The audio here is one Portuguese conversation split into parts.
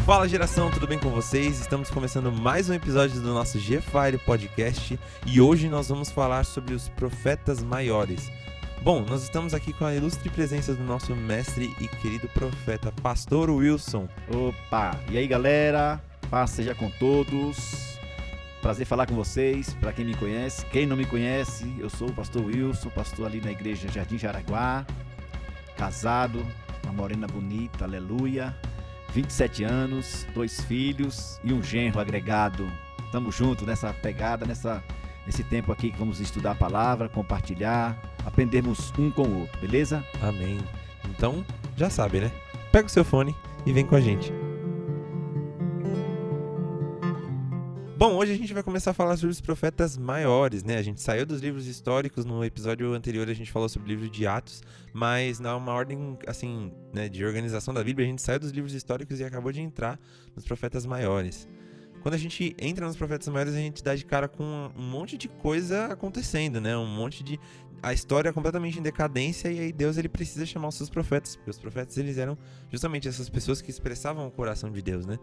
Fala geração, tudo bem com vocês? Estamos começando mais um episódio do nosso G-Fire Podcast e hoje nós vamos falar sobre os profetas maiores. Bom, nós estamos aqui com a ilustre presença do nosso mestre e querido profeta, Pastor Wilson. Opa! E aí galera, paz seja com todos. Prazer falar com vocês, para quem me conhece. Quem não me conhece, eu sou o Pastor Wilson, pastor ali na igreja Jardim Jaraguá, casado, uma morena bonita, aleluia. 27 anos, 2 filhos e um genro agregado. Tamo junto nessa pegada, nesse tempo aqui que vamos estudar a palavra, compartilhar, aprendermos um com o outro, beleza? Amém. Então, já sabe, né? Pega o seu fone e vem com a gente. Bom, hoje a gente vai começar a falar sobre os profetas maiores, né? A gente saiu dos livros históricos, no episódio anterior a gente falou sobre o livro de Atos, mas numa ordem, assim, né, de organização da Bíblia, a gente saiu dos livros históricos e acabou de entrar nos profetas maiores. Quando a gente entra nos profetas maiores, a gente dá de cara com um monte de coisa acontecendo, né? A história é completamente em decadência e aí Deus ele precisa chamar os seus profetas, porque os profetas eles eram justamente essas pessoas que expressavam o coração de Deus, né?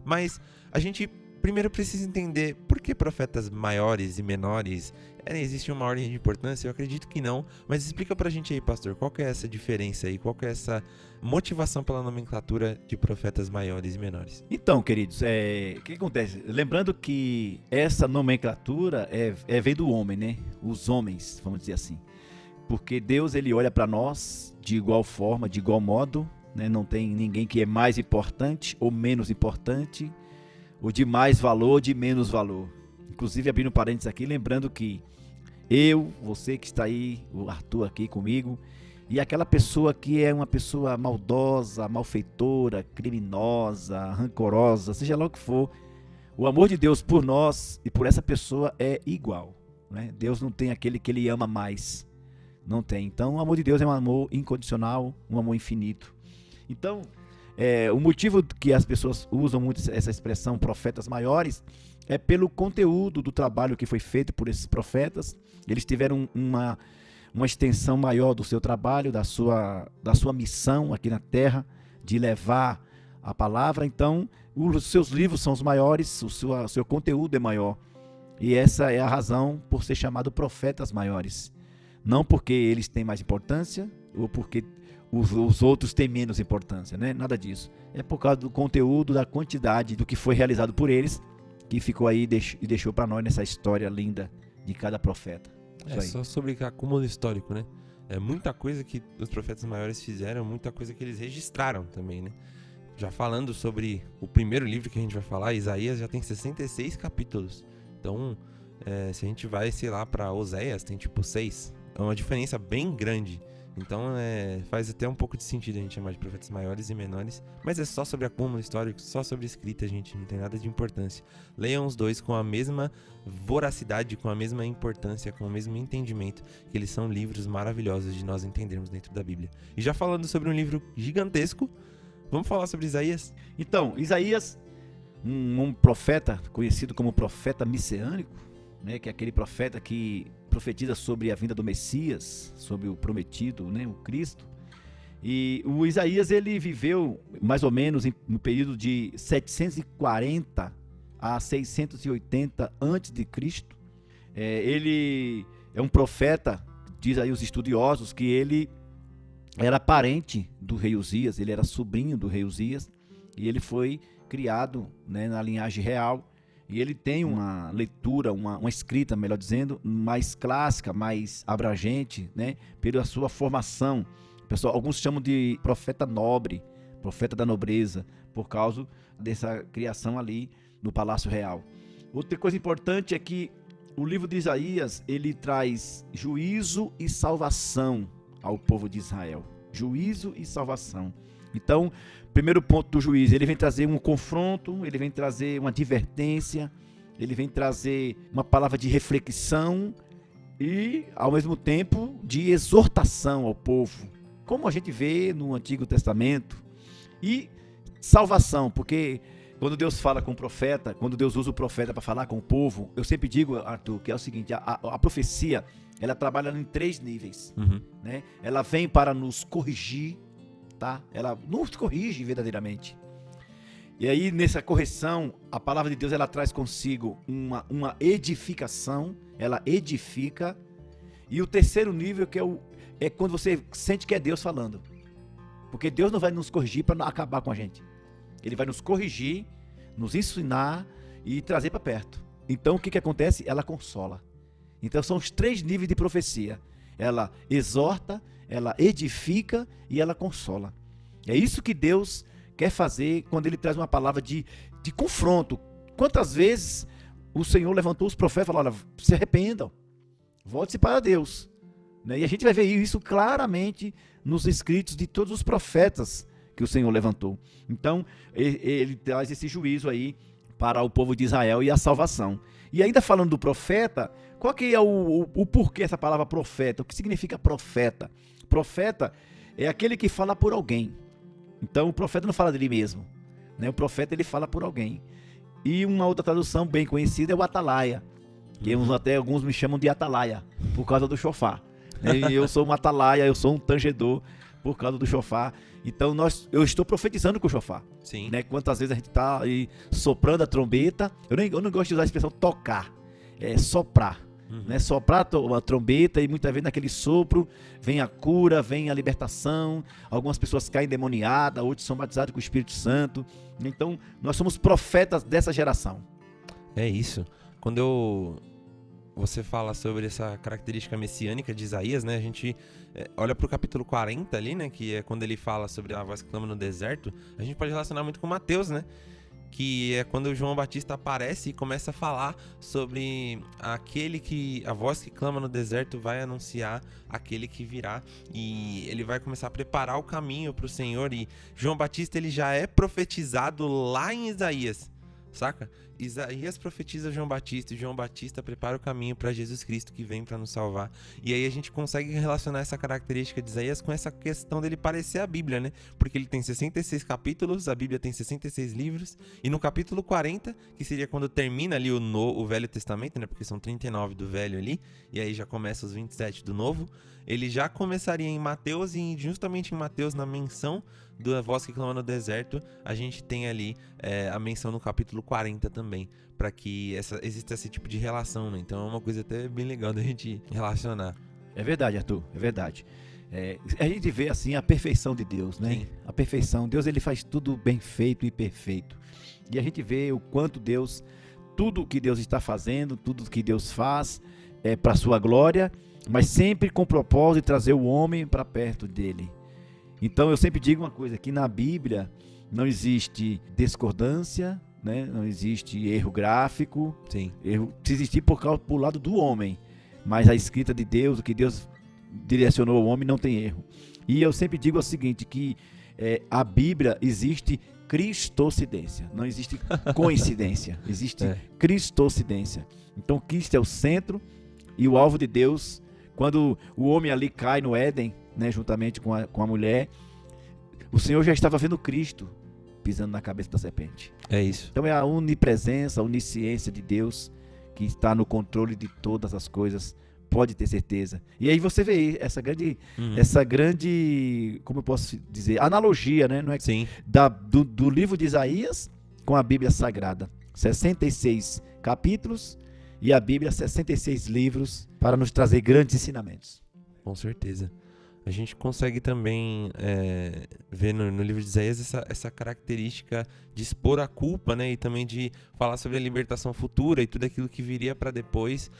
Mas a gente primeiro precisa entender por que profetas maiores e menores. Existe uma ordem de importância? Eu acredito que não, mas explica pra gente aí, pastor, qual que é essa diferença aí, qual que é essa motivação pela nomenclatura de profetas maiores e menores? Então, queridos, o que acontece? Lembrando que essa nomenclatura vem do homem, né? Os homens, vamos dizer assim. Porque Deus, ele olha para nós de igual forma, de igual modo, né? Não tem ninguém que é mais importante ou menos importante, ou de mais valor ou de menos valor. Inclusive, abrindo parênteses aqui, lembrando que você que está aí, o Arthur aqui comigo, e aquela pessoa que é uma pessoa maldosa, malfeitora, criminosa, rancorosa, seja lá o que for, o amor de Deus por nós e por essa pessoa é igual, né? Deus não tem aquele que ele ama mais, não tem. Então, o amor de Deus é um amor incondicional, um amor infinito. Então, o motivo que as pessoas usam muito essa expressão profetas maiores é pelo conteúdo do trabalho que foi feito por esses profetas. Eles tiveram uma extensão maior do seu trabalho, da sua missão aqui na terra, de levar a palavra. Então, os seus livros são os maiores, o seu conteúdo é maior. E essa é a razão por ser chamado profetas maiores. Não porque eles têm mais importância ou porque os outros têm menos importância, né? Nada disso. É por causa do conteúdo, da quantidade do que foi realizado por eles, que ficou aí e deixou para nós nessa história linda de cada profeta. Só sobre acúmulo histórico, né? É muita coisa que os profetas maiores fizeram, muita coisa que eles registraram também, né? Já falando sobre o primeiro livro que a gente vai falar, Isaías já tem 66 capítulos. Então, se a gente vai, sei lá, para Oséias, tem tipo 6. É uma diferença bem grande. Então faz até um pouco de sentido a gente chamar de profetas maiores e menores, mas é só sobre acúmulo histórico, só sobre escrita, gente, não tem nada de importância. Leiam os dois com a mesma voracidade, com a mesma importância, com o mesmo entendimento, que eles são livros maravilhosos de nós entendermos dentro da Bíblia. E já falando sobre um livro gigantesco, vamos falar sobre Isaías? Então, Isaías, um profeta conhecido como profeta messiânico, né, que é aquele profeta que profetiza sobre a vinda do Messias, sobre o prometido, né, o Cristo. E o Isaías, ele viveu mais ou menos no período de 740 a 680 a.C. Ele é um profeta, diz aí os estudiosos, que ele era parente do rei Uzias, ele era sobrinho do rei Uzias, e ele foi criado, né, na linhagem real. E ele tem uma leitura, uma escrita, melhor dizendo, mais clássica, mais abrangente, né, pela sua formação. Pessoal, alguns chamam de profeta nobre, profeta da nobreza, por causa dessa criação ali no Palácio Real. Outra coisa importante é que o livro de Isaías, ele traz juízo e salvação ao povo de Israel. Juízo e salvação. Então, primeiro ponto do juízo, ele vem trazer um confronto, ele vem trazer uma advertência, ele vem trazer uma palavra de reflexão e, ao mesmo tempo, de exortação ao povo, como a gente vê no Antigo Testamento. E salvação, porque quando Deus fala com o profeta, quando Deus usa o profeta para falar com o povo, eu sempre digo, Arthur, que é o seguinte, a profecia, ela trabalha em 3 níveis, né? Ela vem para nos corrigir, tá? Ela nos corrige verdadeiramente. E aí, nessa correção, a palavra de Deus ela traz consigo uma edificação, ela edifica. E o terceiro nível que é quando você sente que é Deus falando. Porque Deus não vai nos corrigir para acabar com a gente. Ele vai nos corrigir, nos ensinar e trazer para perto. Então, o que acontece? Ela consola. Então, são os 3 níveis de profecia. Ela exorta, ela edifica e ela consola. É isso que Deus quer fazer quando Ele traz uma palavra de confronto. Quantas vezes o Senhor levantou os profetas e falou: olha, se arrependam, volte-se para Deus. E a gente vai ver isso claramente nos escritos de todos os profetas que o Senhor levantou. Então, ele traz esse juízo aí para o povo de Israel e a salvação. E ainda falando do profeta, qual que é o porquê essa palavra profeta? O que significa profeta? Profeta é aquele que fala por alguém. Então, o profeta não fala dele mesmo, né? O profeta, ele fala por alguém. E uma outra tradução bem conhecida é o atalaia, que até alguns me chamam de atalaia, por causa do chofar. Eu sou um atalaia, eu sou um tangedor por causa do chofar. Então, eu estou profetizando com o chofar. Sim. Né? Quantas vezes a gente está aí soprando a trombeta. Eu não gosto de usar a expressão tocar, é soprar. Né? Soprar a trombeta, e muitas vezes naquele sopro vem a cura, vem a libertação. Algumas pessoas caem endemoniadas, outros são batizados com o Espírito Santo. Então, nós somos profetas dessa geração. É isso. Quando você fala sobre essa característica messiânica de Isaías, né? A gente olha para o capítulo 40 ali, né? Que é quando ele fala sobre a voz que clama no deserto. A gente pode relacionar muito com Mateus, né? Que é quando o João Batista aparece e começa a falar sobre a voz que clama no deserto vai anunciar aquele que virá, e ele vai começar a preparar o caminho para o Senhor. E João Batista, ele já é profetizado lá em Isaías, saca? Isaías profetiza João Batista, e João Batista prepara o caminho para Jesus Cristo, que vem para nos salvar. E aí a gente consegue relacionar essa característica de Isaías com essa questão dele parecer a Bíblia, né? Porque ele tem 66 capítulos, a Bíblia tem 66 livros, e no capítulo 40, que seria quando termina ali o Velho Testamento, né? Porque são 39 do Velho ali, e aí já começa os 27 do Novo. Ele já começaria em Mateus, e justamente em Mateus, na menção da voz que clama no deserto, a gente tem ali a menção no capítulo 40 também, para que exista esse tipo de relação, né? Então é uma coisa até bem legal da gente relacionar. É verdade, Arthur, é verdade. A gente vê assim a perfeição de Deus, né? Sim. A perfeição, Deus, ele faz tudo bem feito e perfeito. E a gente vê o quanto tudo o que Deus está fazendo, tudo o que Deus faz é para a sua glória, mas sempre com o propósito de trazer o homem para perto dele. Então eu sempre digo uma coisa, que na Bíblia não existe discordância, né? Não existe erro gráfico. Sim. Se existir por lado do homem, mas a escrita de Deus, o que Deus direcionou ao homem, não tem erro. E eu sempre digo o seguinte, que a Bíblia existe cristocidência, não existe coincidência, existe cristocidência. Então Cristo é o centro e o alvo de Deus. Quando o homem ali cai no Éden, né, juntamente com a mulher, o Senhor já estava vendo Cristo pisando na cabeça da serpente. É isso. Então é a onipresença, a onisciência de Deus que está no controle de todas as coisas, pode ter certeza. E aí você vê essa grande, como eu posso dizer, analogia, né? Não é? Sim. Do livro de Isaías com a Bíblia Sagrada. 66 capítulos e a Bíblia 66 livros para nos trazer grandes ensinamentos. Com certeza. A gente consegue também ver no livro de Isaías essa característica de expor a culpa, né? E também de falar sobre a libertação futura e tudo aquilo que viria para depois.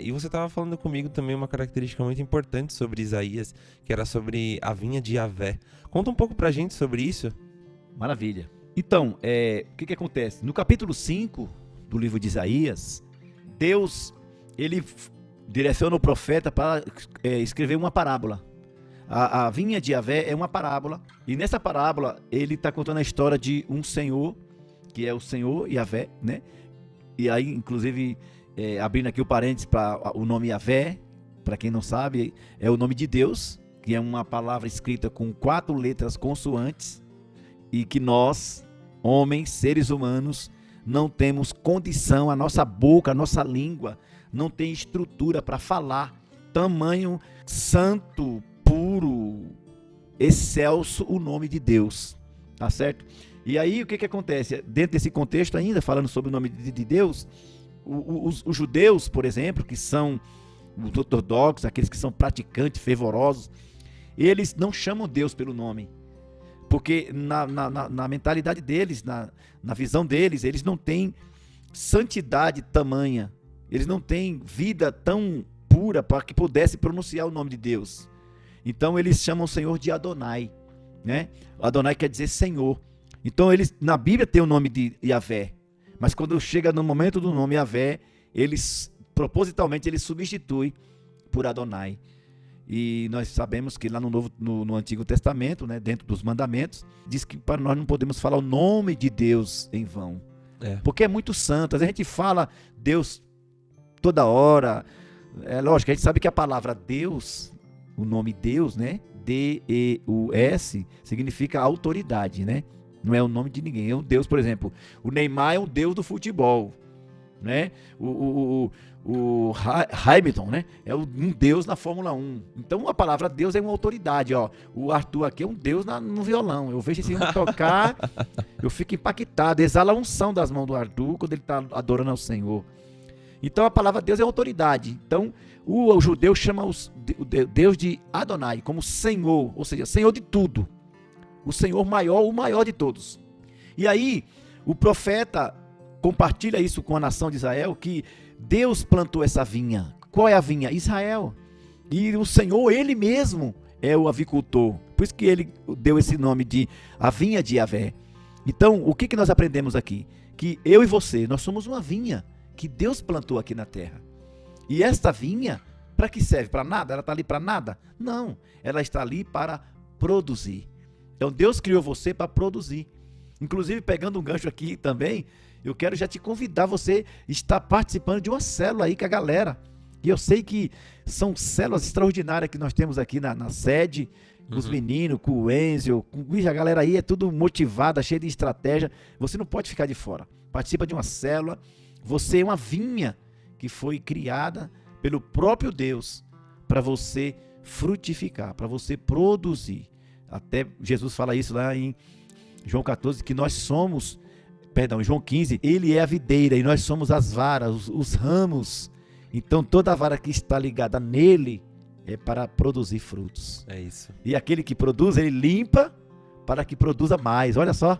E você estava falando comigo também uma característica muito importante sobre Isaías, que era sobre a vinha de Yahvé. Conta um pouco pra gente sobre isso. Maravilha. Então, o que acontece? No capítulo 5 do livro de Isaías, Deus, ele direciona o profeta para escrever uma parábola. A vinha de Yahvé é uma parábola, e nessa parábola ele está contando a história de um Senhor, que é o Senhor Yahvé, né? E aí, inclusive, abrindo aqui o parênteses para o nome Yahvé, para quem não sabe, é o nome de Deus, que é uma palavra escrita com 4 letras consoantes, e que nós, homens, seres humanos, não temos condição, a nossa boca, a nossa língua, não tem estrutura para falar, tamanho santo, puro, excelso o nome de Deus, tá certo? E aí o que acontece? Dentro desse contexto ainda, falando sobre o nome de Deus, os judeus, por exemplo, que são os ortodoxos, aqueles que são praticantes, fervorosos, eles não chamam Deus pelo nome. Porque na mentalidade deles, na visão deles, eles não têm santidade tamanha. Eles não têm vida tão pura para que pudesse pronunciar o nome de Deus. Então eles chamam o Senhor de Adonai, né? Adonai quer dizer Senhor. Então eles, na Bíblia tem o nome de Yahvé, mas quando chega no momento do nome Yahvé, eles propositalmente eles substituem por Adonai. E nós sabemos que lá no Antigo Testamento, né, dentro dos mandamentos, diz que para nós não podemos falar o nome de Deus em vão, porque é muito santo. A gente fala Deus toda hora. É lógico, a gente sabe que a palavra Deus, o nome Deus, né, D-E-U-S, significa autoridade, né? Não é o nome de ninguém, é um Deus. Por exemplo, o Neymar é um Deus do futebol, né? O Hamilton, né? É um Deus na Fórmula 1. Então a palavra Deus é uma autoridade, ó. O Arthur aqui é um Deus no violão. Eu vejo esse homem tocar, eu fico impactado. Exala a unção das mãos do Arthur quando ele está adorando ao Senhor. Então a palavra Deus é autoridade. Então o judeu chama o Deus de Adonai, como Senhor, ou seja, Senhor de tudo. O Senhor maior, o maior de todos. E aí, o profeta compartilha isso com a nação de Israel, que Deus plantou essa vinha. Qual é a vinha? Israel. E o Senhor, Ele mesmo, é o avicultor. Por isso que Ele deu esse nome de a vinha de Yahvé. Então, o que nós aprendemos aqui? Que eu e você, nós somos uma vinha que Deus plantou aqui na terra. E esta vinha, para que serve? Para nada? Ela está ali para nada? Não, ela está ali para produzir. Então Deus criou você para produzir. Inclusive, pegando um gancho aqui também, eu quero já te convidar, você está participando de uma célula aí com a galera. E eu sei que são células extraordinárias que nós temos aqui na sede, com os meninos, com o Enzo, a galera aí é tudo motivada, cheia de estratégia. Você não pode ficar de fora. Participa de uma célula. Você é uma vinha que foi criada pelo próprio Deus para você frutificar, para você produzir. Até Jesus fala isso lá em João 14, que nós somos, João 15, ele é a videira e nós somos as varas, os ramos. Então toda a vara que está ligada nele é para produzir frutos. É isso. E aquele que produz, ele limpa para que produza mais. Olha só.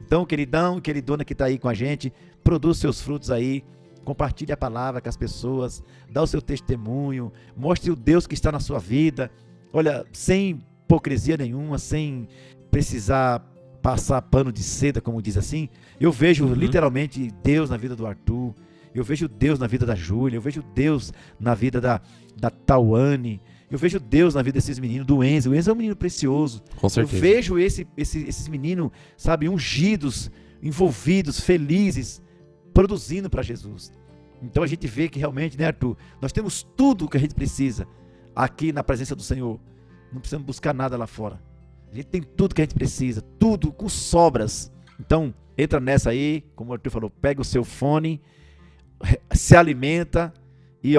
Então, queridão, queridona que está aí com a gente, produz seus frutos aí. Compartilhe a palavra com as pessoas, dá o seu testemunho, mostre o Deus que está na sua vida. Olha, sem hipocrisia nenhuma, sem precisar passar pano de seda, como diz assim. Eu vejo literalmente Deus na vida do Arthur, eu vejo Deus na vida da Júlia, eu vejo Deus na vida da Tawane, eu vejo Deus na vida desses meninos, do Enzo. O Enzo é um menino precioso. Com certeza. Eu vejo esses meninos, sabe, ungidos, envolvidos, felizes, produzindo para Jesus. Então a gente vê que realmente, né, Arthur, nós temos tudo o que a gente precisa aqui na presença do Senhor. Não precisamos buscar nada lá fora. A gente tem tudo que a gente precisa, tudo com sobras. Então entra nessa aí, como o Arthur falou, pega o seu fone, se alimenta e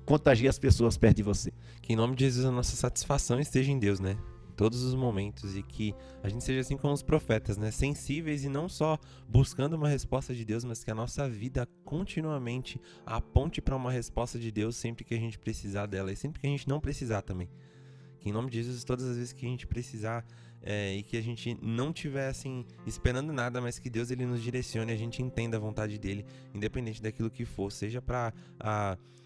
contagia as pessoas perto de você. Que em nome de Jesus a nossa satisfação esteja em Deus, né? Todos os momentos, e que a gente seja assim como os profetas, né? Sensíveis e não só buscando uma resposta de Deus, mas que a nossa vida continuamente aponte para uma resposta de Deus sempre que a gente precisar dela e sempre que a gente não precisar também. Que em nome de Jesus, todas as vezes que a gente precisar e que a gente não estiver assim esperando nada, mas que Deus ele nos direcione, a gente entenda a vontade dele, independente daquilo que for, seja para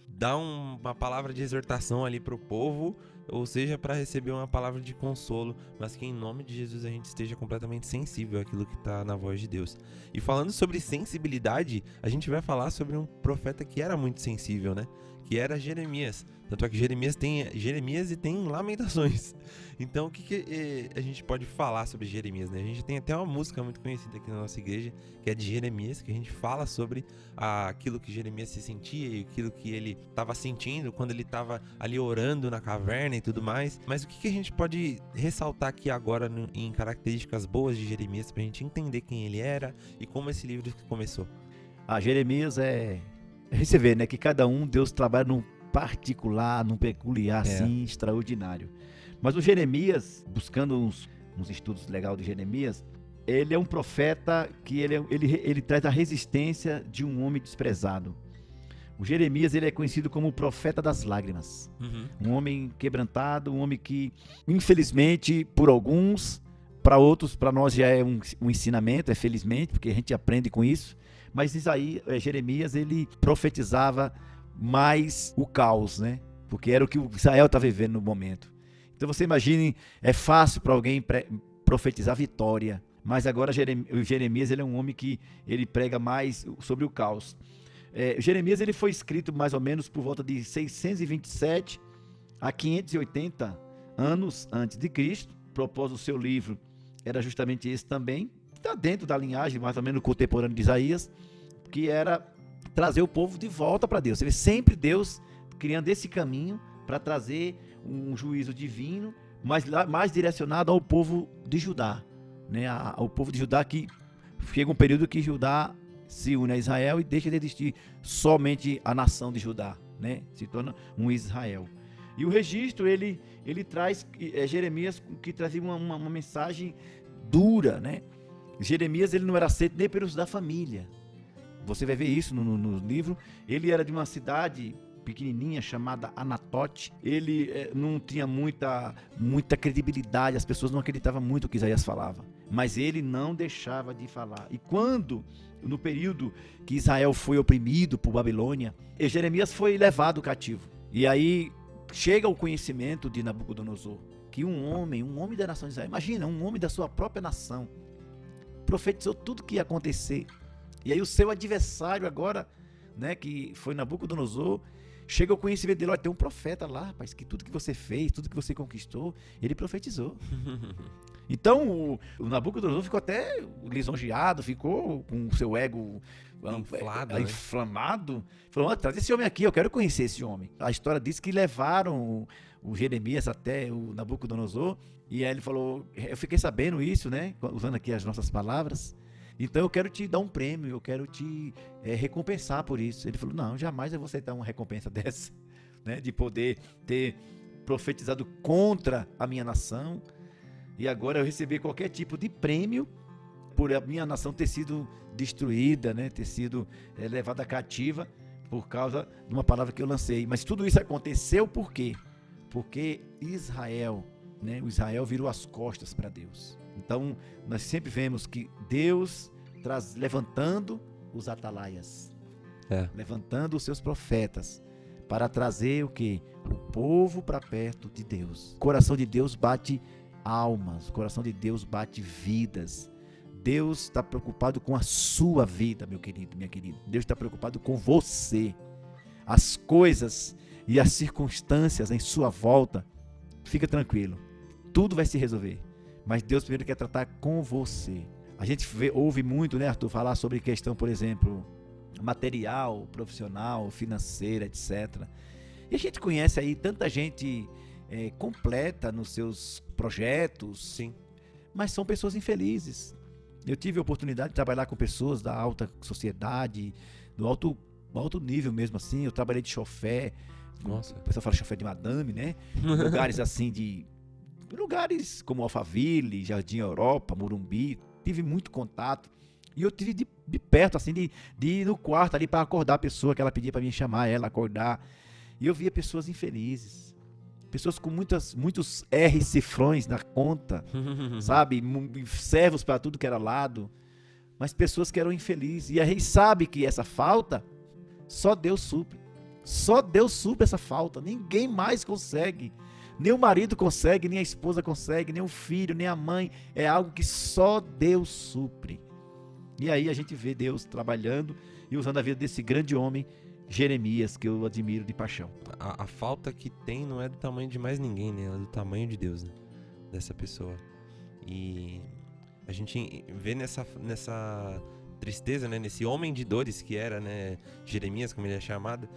dar uma palavra de exortação ali para o povo, ou seja para receber uma palavra de consolo, mas que em nome de Jesus a gente esteja completamente sensível àquilo que está na voz de Deus. E falando sobre sensibilidade, a gente vai falar sobre um profeta que era muito sensível, né? Que era Jeremias. Tanto é que Jeremias e tem Lamentações. Então o que a gente pode falar sobre Jeremias, né? A gente tem até uma música muito conhecida aqui na nossa igreja, que é de Jeremias, que a gente fala sobre aquilo que Jeremias se sentia e aquilo que ele estava sentindo quando ele estava ali orando na caverna e tudo mais. Mas o que a gente pode ressaltar aqui agora em características boas de Jeremias para a gente entender quem ele era e como esse livro começou? Jeremias você vê, né, que cada um, Deus trabalha num particular, num peculiar, assim, extraordinário. Mas o Jeremias, buscando uns estudos legais de Jeremias, ele é um profeta que ele traz a resistência de um homem desprezado. O Jeremias, ele é conhecido como o profeta das lágrimas. Um homem quebrantado, um homem que, infelizmente, por alguns, para outros, para nós já é um ensinamento, felizmente, porque a gente aprende com isso. Mas Jeremias, ele profetizava mais o caos, né? Porque era o que Israel estava vivendo no momento. Então você imagine, é fácil para alguém profetizar vitória, mas agora o Jeremias, ele é um homem que ele prega mais sobre o caos. Jeremias, ele foi escrito mais ou menos por volta de 627 a 580 anos antes de Cristo. O propósito do seu livro era justamente esse também, está dentro da linhagem mais ou menos contemporânea de Isaías, que era trazer o povo de volta para Deus. Você vê sempre Deus criando esse caminho para trazer um juízo divino, mas mais direcionado ao povo de Judá, né? Ao povo de Judá, que chega um período que Judá se une a Israel e deixa de existir somente a nação de Judá, né? Se torna um Israel. E o registro, ele traz Jeremias, que trazia uma mensagem dura, né? Jeremias, ele não era aceito nem pelos da família. Você vai ver isso no livro. Ele era de uma cidade pequenininha chamada Anatote. Ele não tinha muita credibilidade, as pessoas não acreditavam muito no que Isaías falava, mas ele não deixava de falar. E quando, no período que Israel foi oprimido por Babilônia, Jeremias foi levado cativo. E aí chega o conhecimento de Nabucodonosor, que um homem da nação de Israel, imagina, um homem da sua própria nação, profetizou tudo que ia acontecer. E aí o seu adversário agora, né, que foi Nabucodonosor, chega ao conhecimento dele: olha, tem um profeta lá, rapaz, que tudo que você fez, tudo que você conquistou, ele profetizou. Então o Nabucodonosor ficou até lisonjeado, ficou com o seu ego inflamado. Falou: traz esse homem aqui, eu quero conhecer esse homem. A história diz que levaram o Jeremias até o Nabucodonosor, e aí ele falou: eu fiquei sabendo isso, né, usando aqui as nossas palavras, então eu quero te dar um prêmio, eu quero te recompensar por isso. Ele falou: não, jamais eu vou aceitar uma recompensa dessa, né, de poder ter profetizado contra a minha nação, e agora eu receber qualquer tipo de prêmio por a minha nação ter sido destruída, né, ter sido levada cativa por causa de uma palavra que eu lancei. Mas tudo isso aconteceu por quê? Porque Israel, né, o Israel virou as costas para Deus. Então, nós sempre vemos que Deus levantando os atalaias, levantando os seus profetas, para trazer o quê? O povo para perto de Deus. O coração de Deus bate almas, o coração de Deus bate vidas. Deus está preocupado com a sua vida, meu querido, minha querida. Deus está preocupado com você. As coisas e as circunstâncias em sua volta, fica tranquilo, tudo vai se resolver. Mas Deus primeiro quer tratar com você. A gente ouve muito, né, Arthur, falar sobre questão, por exemplo, material, profissional, financeira, etc. E a gente conhece aí tanta gente completa nos seus projetos. Sim. Mas são pessoas infelizes. Eu tive a oportunidade de trabalhar com pessoas da alta sociedade, do alto nível mesmo assim. Eu trabalhei de chofé. Nossa. O pessoal fala chofé de madame, né? Lugares assim lugares como Alphaville, Jardim Europa, Morumbi. Tive muito contato. E eu tive de perto, assim, de ir no quarto ali para acordar a pessoa que ela pedia para mim chamar ela, acordar. E eu via pessoas infelizes. Pessoas com muitos R cifrões na conta, sabe? Servos para tudo que era lado. Mas pessoas que eram infelizes. E a gente sabe que essa falta, só Deus supre. Só Deus supre essa falta. Ninguém mais consegue. Nem o marido consegue, nem a esposa consegue, nem o filho, nem a mãe. É algo que só Deus supre. E aí a gente vê Deus trabalhando e usando a vida desse grande homem, Jeremias, que eu admiro de paixão. A falta que tem não é do tamanho de mais ninguém, né? É do tamanho de Deus, né? Dessa pessoa. E a gente vê nessa tristeza, né? Nesse homem de dores que era, né? Jeremias, como ele é chamado.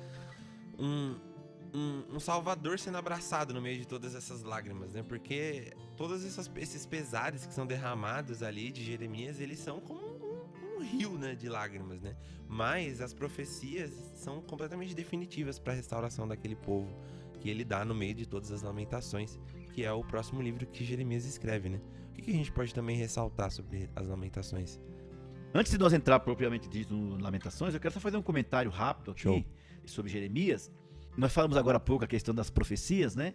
Um salvador sendo abraçado no meio de todas essas lágrimas, né? Porque todos esses pesares que são derramados ali de Jeremias, eles são como um rio, né, de lágrimas, né? Mas as profecias são completamente definitivas para a restauração daquele povo que ele dá no meio de todas as lamentações, que é o próximo livro que Jeremias escreve, né? O que a gente pode também ressaltar sobre as Lamentações? Antes de nós entrar propriamente dito no Lamentações, eu quero só fazer um comentário rápido aqui Show. sobre Jeremias. Nós falamos agora há pouco a questão das profecias, né?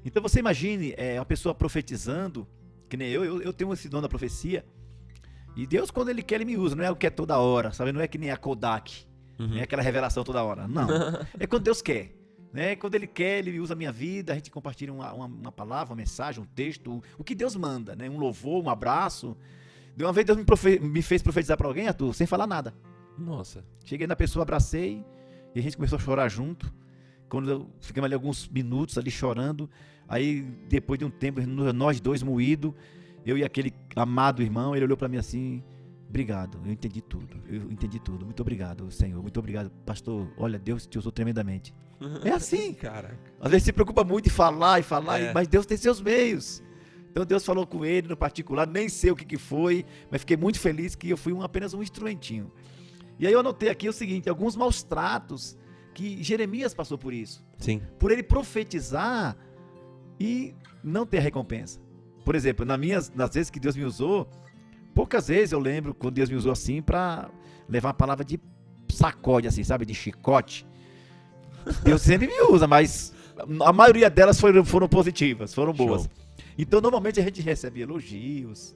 Então você imagine uma pessoa profetizando, que nem eu tenho esse dom da profecia, e Deus, quando Ele quer, Ele me usa, não é o que é toda hora, sabe? Não é que nem a Kodak, não é aquela revelação toda hora, não. É quando Deus quer, né? Quando Ele quer, Ele usa a minha vida, a gente compartilha uma palavra, uma mensagem, um texto, o que Deus manda, né? Um louvor, um abraço. De uma vez Deus me fez profetizar para alguém, Arthur, sem falar nada. Nossa. Cheguei na pessoa, abracei, e a gente começou a chorar junto. Quando ficamos ali alguns minutos ali chorando, aí depois de um tempo, nós dois moídos, eu e aquele amado irmão, ele olhou para mim assim: obrigado, eu entendi tudo, muito obrigado, Senhor, muito obrigado, pastor, olha, Deus te usou tremendamente. É assim, Caraca. Às vezes se preocupa muito em falar, mas Deus tem seus meios. Então Deus falou com ele no particular, nem sei o que foi, mas fiquei muito feliz que eu fui apenas um instrumentinho. E aí eu anotei aqui o seguinte: alguns maus tratos que Jeremias passou por isso. Sim. Por ele profetizar e não ter recompensa. Por exemplo, nas vezes que Deus me usou, poucas vezes eu lembro quando Deus me usou assim para levar uma palavra de sacode, assim, sabe, de chicote. Deus sempre me usa, mas a maioria delas foram positivas, foram boas. Show. Então, normalmente a gente recebe elogios,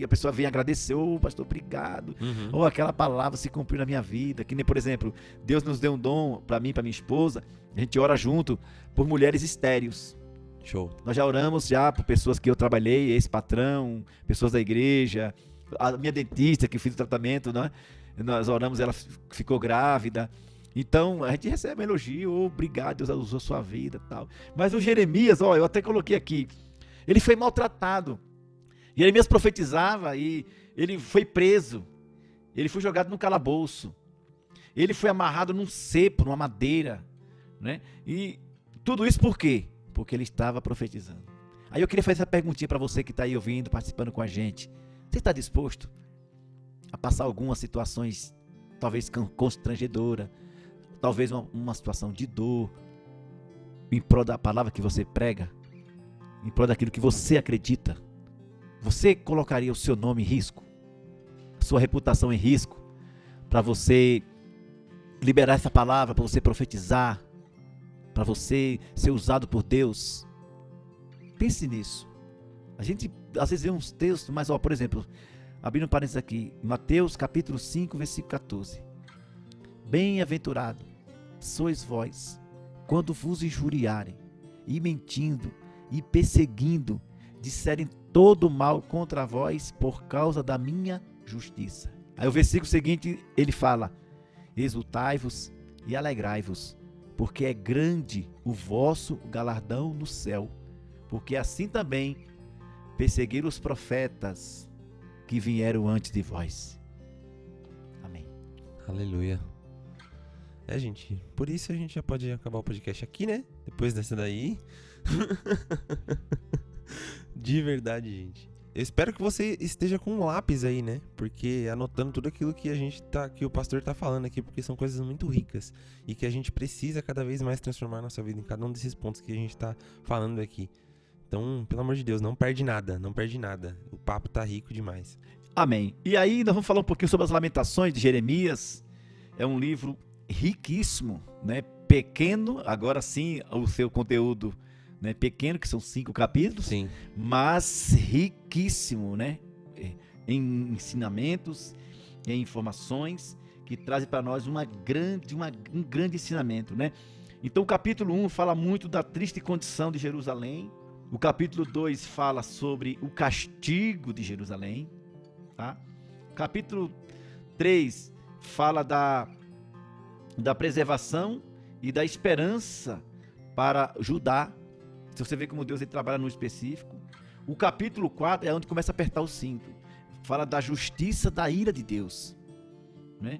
a pessoa vem agradecer: ô pastor, obrigado. Ou aquela palavra se cumpriu na minha vida. Que nem, por exemplo, Deus nos deu um dom para mim e para minha esposa. A gente ora junto por mulheres estéreis. Show. Nós já oramos por pessoas que eu trabalhei, ex-patrão, pessoas da igreja, a minha dentista que fiz o tratamento, né? Nós oramos, ela ficou grávida. Então, a gente recebe um elogio: obrigado, Deus usou sua vida e tal. Mas o Jeremias, eu até coloquei aqui, ele foi maltratado. Jeremias profetizava e ele foi preso, ele foi jogado num calabouço, ele foi amarrado num cepo, numa madeira, né? E tudo isso por quê? Porque ele estava profetizando. Aí eu queria fazer essa perguntinha para você que está aí ouvindo, participando com a gente. Você está disposto a passar algumas situações talvez constrangedoras, talvez uma situação de dor, em prol da palavra que você prega, em prol daquilo que você acredita? Você colocaria o seu nome em risco, sua reputação em risco, para você liberar essa palavra, para você profetizar, para você ser usado por Deus? Pense nisso. A gente às vezes vê uns textos, mas por exemplo, abrindo um parênteses aqui, Mateus capítulo 5, versículo 14. Bem-aventurado sois vós, quando vos injuriarem, e mentindo, e perseguindo, disserem todo mal contra vós por causa da minha justiça. Aí o versículo seguinte, ele fala: exultai-vos e alegrai-vos, porque é grande o vosso galardão no céu, porque assim também perseguiram os profetas que vieram antes de vós. Amém. Aleluia. Gente, por isso a gente já pode acabar o podcast aqui, né? Depois dessa daí. De verdade, gente. Eu espero que você esteja com um lápis aí, né? Porque anotando tudo aquilo que que o pastor tá falando aqui, porque são coisas muito ricas e que a gente precisa cada vez mais transformar a nossa vida em cada um desses pontos que a gente tá falando aqui. Então, pelo amor de Deus, não perde nada, não perde nada. O papo tá rico demais. Amém. E aí nós vamos falar um pouquinho sobre as Lamentações de Jeremias. É um livro riquíssimo, né? Pequeno, agora sim, o seu conteúdo, né? Pequeno, que são 5 capítulos, Sim. Mas riquíssimo, né? Em ensinamentos, em informações que trazem para nós um grande ensinamento, né? Então o capítulo 1 fala muito da triste condição de Jerusalém. O capítulo 2 fala sobre o castigo de Jerusalém, tá? O capítulo 3 fala da preservação e da esperança para Judá. Se você vê como Deus ele trabalha no específico. O capítulo 4 é onde começa a apertar o cinto. Fala da justiça, da ira de Deus, né?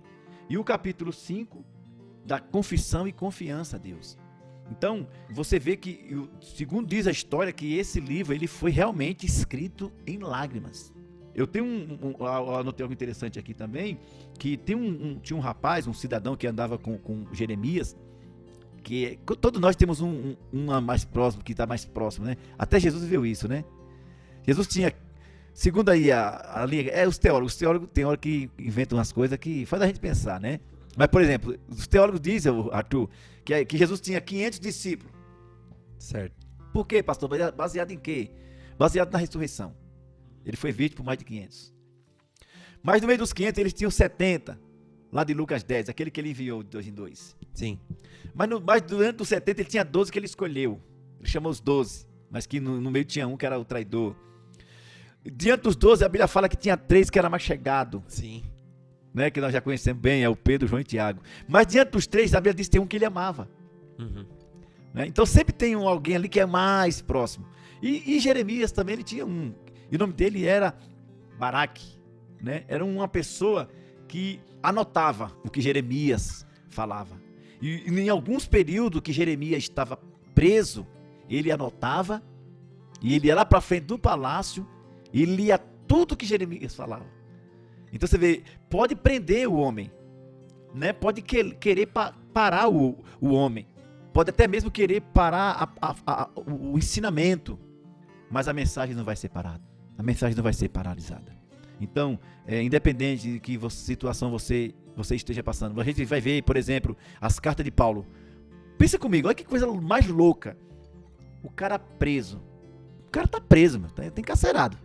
E o capítulo 5, da confissão e confiança a Deus. Então, você vê que, segundo diz a história, que esse livro ele foi realmente escrito em lágrimas. Eu tenho anotei algo interessante aqui também, que tinha um rapaz, um cidadão que andava com Jeremias, que todos nós temos um mais próximo, que está mais próximo, né? Até Jesus viveu isso, né? Jesus tinha Segundo aí a linha, os teólogos tem hora que inventam umas coisas que faz a gente pensar, né? Mas, por exemplo, os teólogos dizem, Arthur, que Jesus tinha 500 discípulos. Certo. Por quê, pastor? Baseado em quê? Baseado na ressurreição. Ele foi visto por mais de 500. Mas no meio dos 500 eles tinham 70, lá de Lucas 10, aquele que ele enviou de 2 em 2. Sim. Mas durante os 70 ele tinha 12 que ele escolheu. Ele chamou os 12, mas que no meio tinha um que era o traidor. Diante dos 12, a Bíblia fala que tinha 3 que era mais chegado. Sim. Né, que nós já conhecemos bem, é o Pedro, João e Tiago. Mas diante dos 3, a Bíblia diz que tem um que ele amava. Uhum. Né? Então sempre tem alguém ali que é mais próximo. E Jeremias também, ele tinha um. E o nome dele era Baraque. Né? Era uma pessoa que anotava o que Jeremias falava. E em alguns períodos que Jeremias estava preso, ele anotava, e ele ia lá para frente do palácio, e lia tudo que Jeremias falava. Então você vê, pode prender o homem, né? Pode querer parar o homem, pode até mesmo querer parar o ensinamento, mas a mensagem não vai ser parada, a mensagem não vai ser paralisada. Então, independente de que situação você esteja passando, a gente vai ver, por exemplo, as cartas de Paulo. Pensa comigo, olha que coisa mais louca. O cara preso. O cara tá preso, meu, tá encarcerado.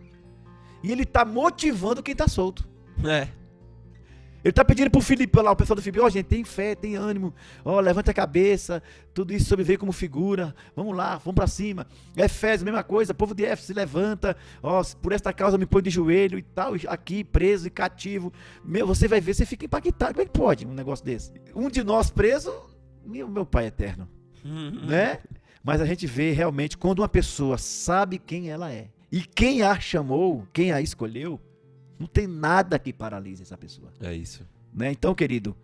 E ele tá motivando quem tá solto. É. Ele tá pedindo pro Filipe lá, o pessoal do Filipe, gente, tem fé, tem ânimo, levanta a cabeça, tudo isso sobreveio como figura, vamos lá, vamos pra cima. Efésios, mesma coisa, povo de Éfeso se levanta, por esta causa me põe de joelho e tal, aqui preso e cativo. Você vai ver, você fica impactado, como é que pode um negócio desse? Um de nós preso, meu Pai eterno, né? Mas a gente vê realmente quando uma pessoa sabe quem ela é e quem a chamou, quem a escolheu, não tem nada que paralise essa pessoa. É isso. Né? Então, querido,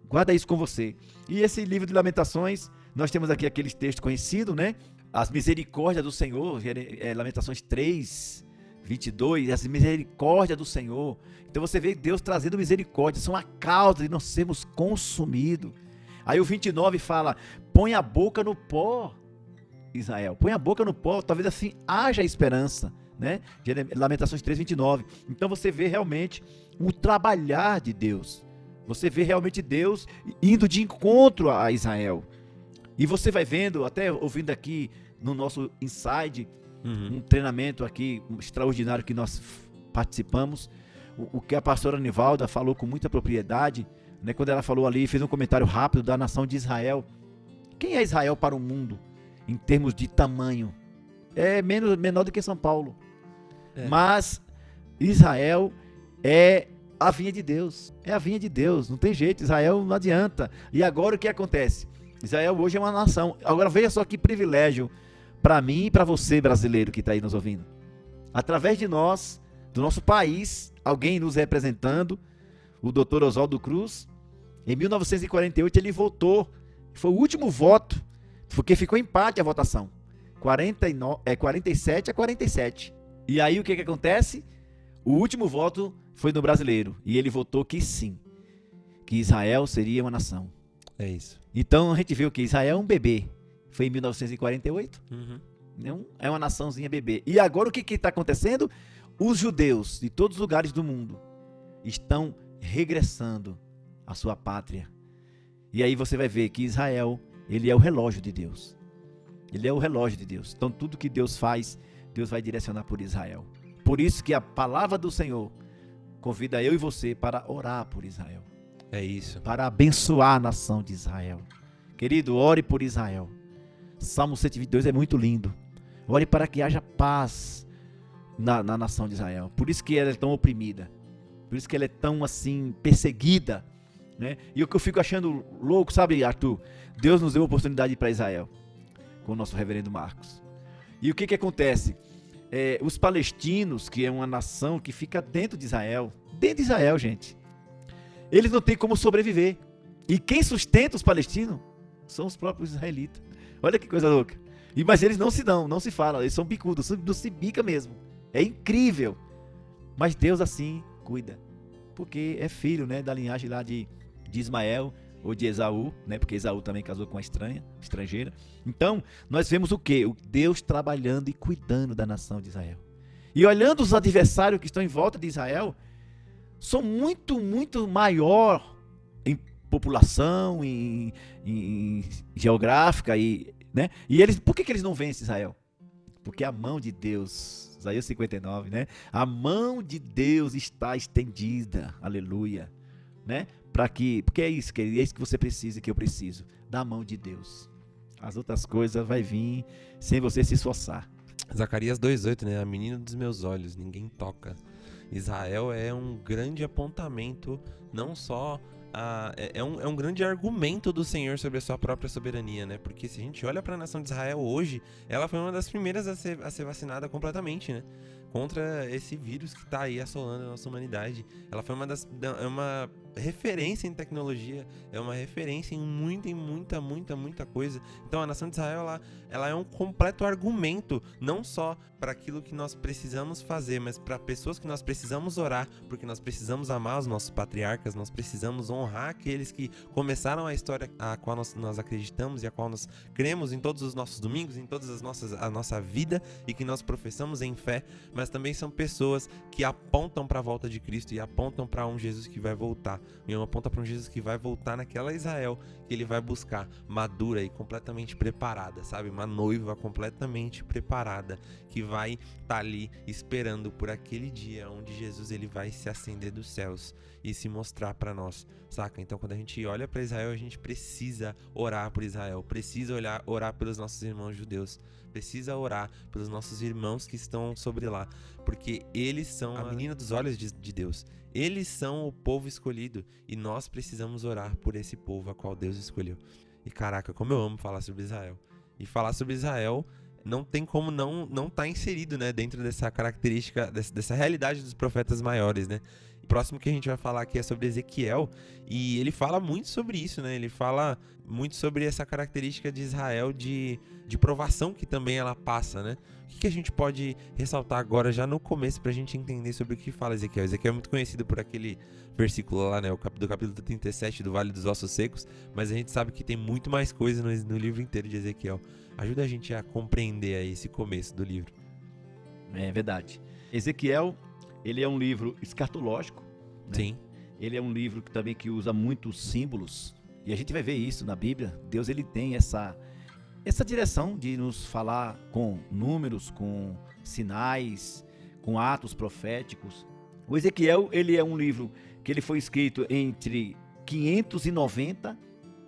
guarda isso com você. E esse livro de Lamentações, nós temos aqui aqueles textos conhecidos, né? As misericórdias do Senhor, Lamentações 3, 22, as misericórdias do Senhor. Então você vê Deus trazendo misericórdia, são a causa de não sermos consumidos. Aí o 29 fala, põe a boca no pó, Israel, põe a boca no pó, talvez assim haja esperança. Né? Lamentações 3, 29. Então você vê realmente o trabalhar de Deus. Você vê realmente Deus indo de encontro a Israel. E você vai vendo, até ouvindo aqui no nosso Inside, um treinamento aqui extraordinário que nós participamos, o que a pastora Nivalda falou com muita propriedade, né? Quando ela falou ali, fez um comentário rápido da nação de Israel. Quem é Israel para o mundo em termos de tamanho? É menor do que São Paulo. Mas Israel é a vinha de Deus. É a vinha de Deus. Não tem jeito. Israel não adianta. E agora o que acontece? Israel hoje é uma nação. Agora veja só que privilégio para mim e para você, brasileiro, que está aí nos ouvindo. Através de nós, do nosso país, alguém nos representando, o Dr. Oswaldo Cruz, em 1948 ele votou. Foi o último voto, porque ficou empate a votação. 47 a 47. E aí o que acontece? O último voto foi no brasileiro. E ele votou que sim. Que Israel seria uma nação. É isso. Então a gente viu que Israel é um bebê. Foi em 1948. Uhum. É uma naçãozinha bebê. E agora o que está acontecendo? Os judeus de todos os lugares do mundo estão regressando à sua pátria. E aí você vai ver que Israel, ele é o relógio de Deus. Ele é o relógio de Deus. Então tudo que Deus faz, Deus vai direcionar por Israel. Por isso que a palavra do Senhor convida eu e você para orar por Israel. É isso. Para abençoar a nação de Israel. Querido, ore por Israel. Salmo 122 é muito lindo. Ore para que haja paz na nação de Israel. Por isso que ela é tão oprimida. Por isso que ela é tão assim perseguida. Né? E o que eu fico achando louco, sabe, Arthur? Deus nos deu a oportunidade de ir para Israel. Com o nosso reverendo Marcos. E o que acontece? Os palestinos, que é uma nação que fica dentro de Israel, gente, eles não têm como sobreviver. E quem sustenta os palestinos são os próprios israelitas. Olha que coisa louca. Mas eles não se dão, não se falam, eles são bicudos, não se bica mesmo. É incrível. Mas Deus assim cuida. Porque é filho, né, da linhagem lá de Ismael, ou de Esaú, né? Porque Esaú também casou com uma estrangeira. Então, nós vemos o quê? O Deus trabalhando e cuidando da nação de Israel. E olhando os adversários que estão em volta de Israel, são muito, muito maior em população, em geográfica, né? E eles, por que eles não vencem Israel? Porque a mão de Deus, Isaías 59, né? A mão de Deus está estendida, aleluia, né? Porque é isso, querido, é isso que você precisa e que eu preciso, da mão de Deus. As outras coisas vai vir sem você se esforçar. Zacarias 2:8, né? A menina dos meus olhos, ninguém toca. Israel é um grande apontamento, não só... É um grande argumento do Senhor sobre a sua própria soberania, né? Porque se a gente olha para a nação de Israel hoje, ela foi uma das primeiras a ser vacinada completamente, né? Contra esse vírus que está aí assolando a nossa humanidade. Ela foi uma referência em tecnologia, é uma referência em muita coisa. Então a nação de Israel, ela é um completo argumento, não só para aquilo que nós precisamos fazer, mas para pessoas que nós precisamos orar, porque nós precisamos amar os nossos patriarcas, nós precisamos honrar aqueles que começaram a história a qual nós acreditamos e a qual nós cremos em todos os nossos domingos, em todas a nossa vida, e que nós professamos em fé, mas também são pessoas que apontam para a volta de Cristo e apontam para um Jesus que vai voltar. E aponta para um Jesus que vai voltar naquela Israel que ele vai buscar, madura e completamente preparada, sabe? Uma noiva completamente preparada, que vai estar ali esperando por aquele dia onde Jesus ele vai se acender dos céus e se mostrar para nós, saca? Então quando a gente olha para Israel, a gente precisa orar por Israel, precisa orar pelos nossos irmãos judeus, precisa orar pelos nossos irmãos que estão sobre lá, porque eles são a menina dos olhos de Deus. Eles são o povo escolhido e nós precisamos orar por esse povo a qual Deus escolheu. E caraca, como eu amo falar sobre Israel. E falar sobre Israel não tem como não tá inserido, né, dentro dessa característica, dessa realidade dos profetas maiores, né? O próximo que a gente vai falar aqui é sobre Ezequiel, e ele fala muito sobre isso, né? Ele fala muito sobre essa característica de Israel de provação que também ela passa, né? O que a gente pode ressaltar agora, já no começo, pra gente entender sobre o que fala Ezequiel? Ezequiel é muito conhecido por aquele versículo lá, né? Do capítulo 37 do Vale dos Ossos Secos, mas a gente sabe que tem muito mais coisa no livro inteiro de Ezequiel. Ajuda a gente a compreender aí esse começo do livro. É verdade. Ezequiel, ele é um livro escatológico, né? Sim. Ele é um livro que usa muitos símbolos, e a gente vai ver isso na Bíblia. Deus ele tem essa direção de nos falar com números, com sinais, com atos proféticos. O Ezequiel, ele é um livro que ele foi escrito entre 590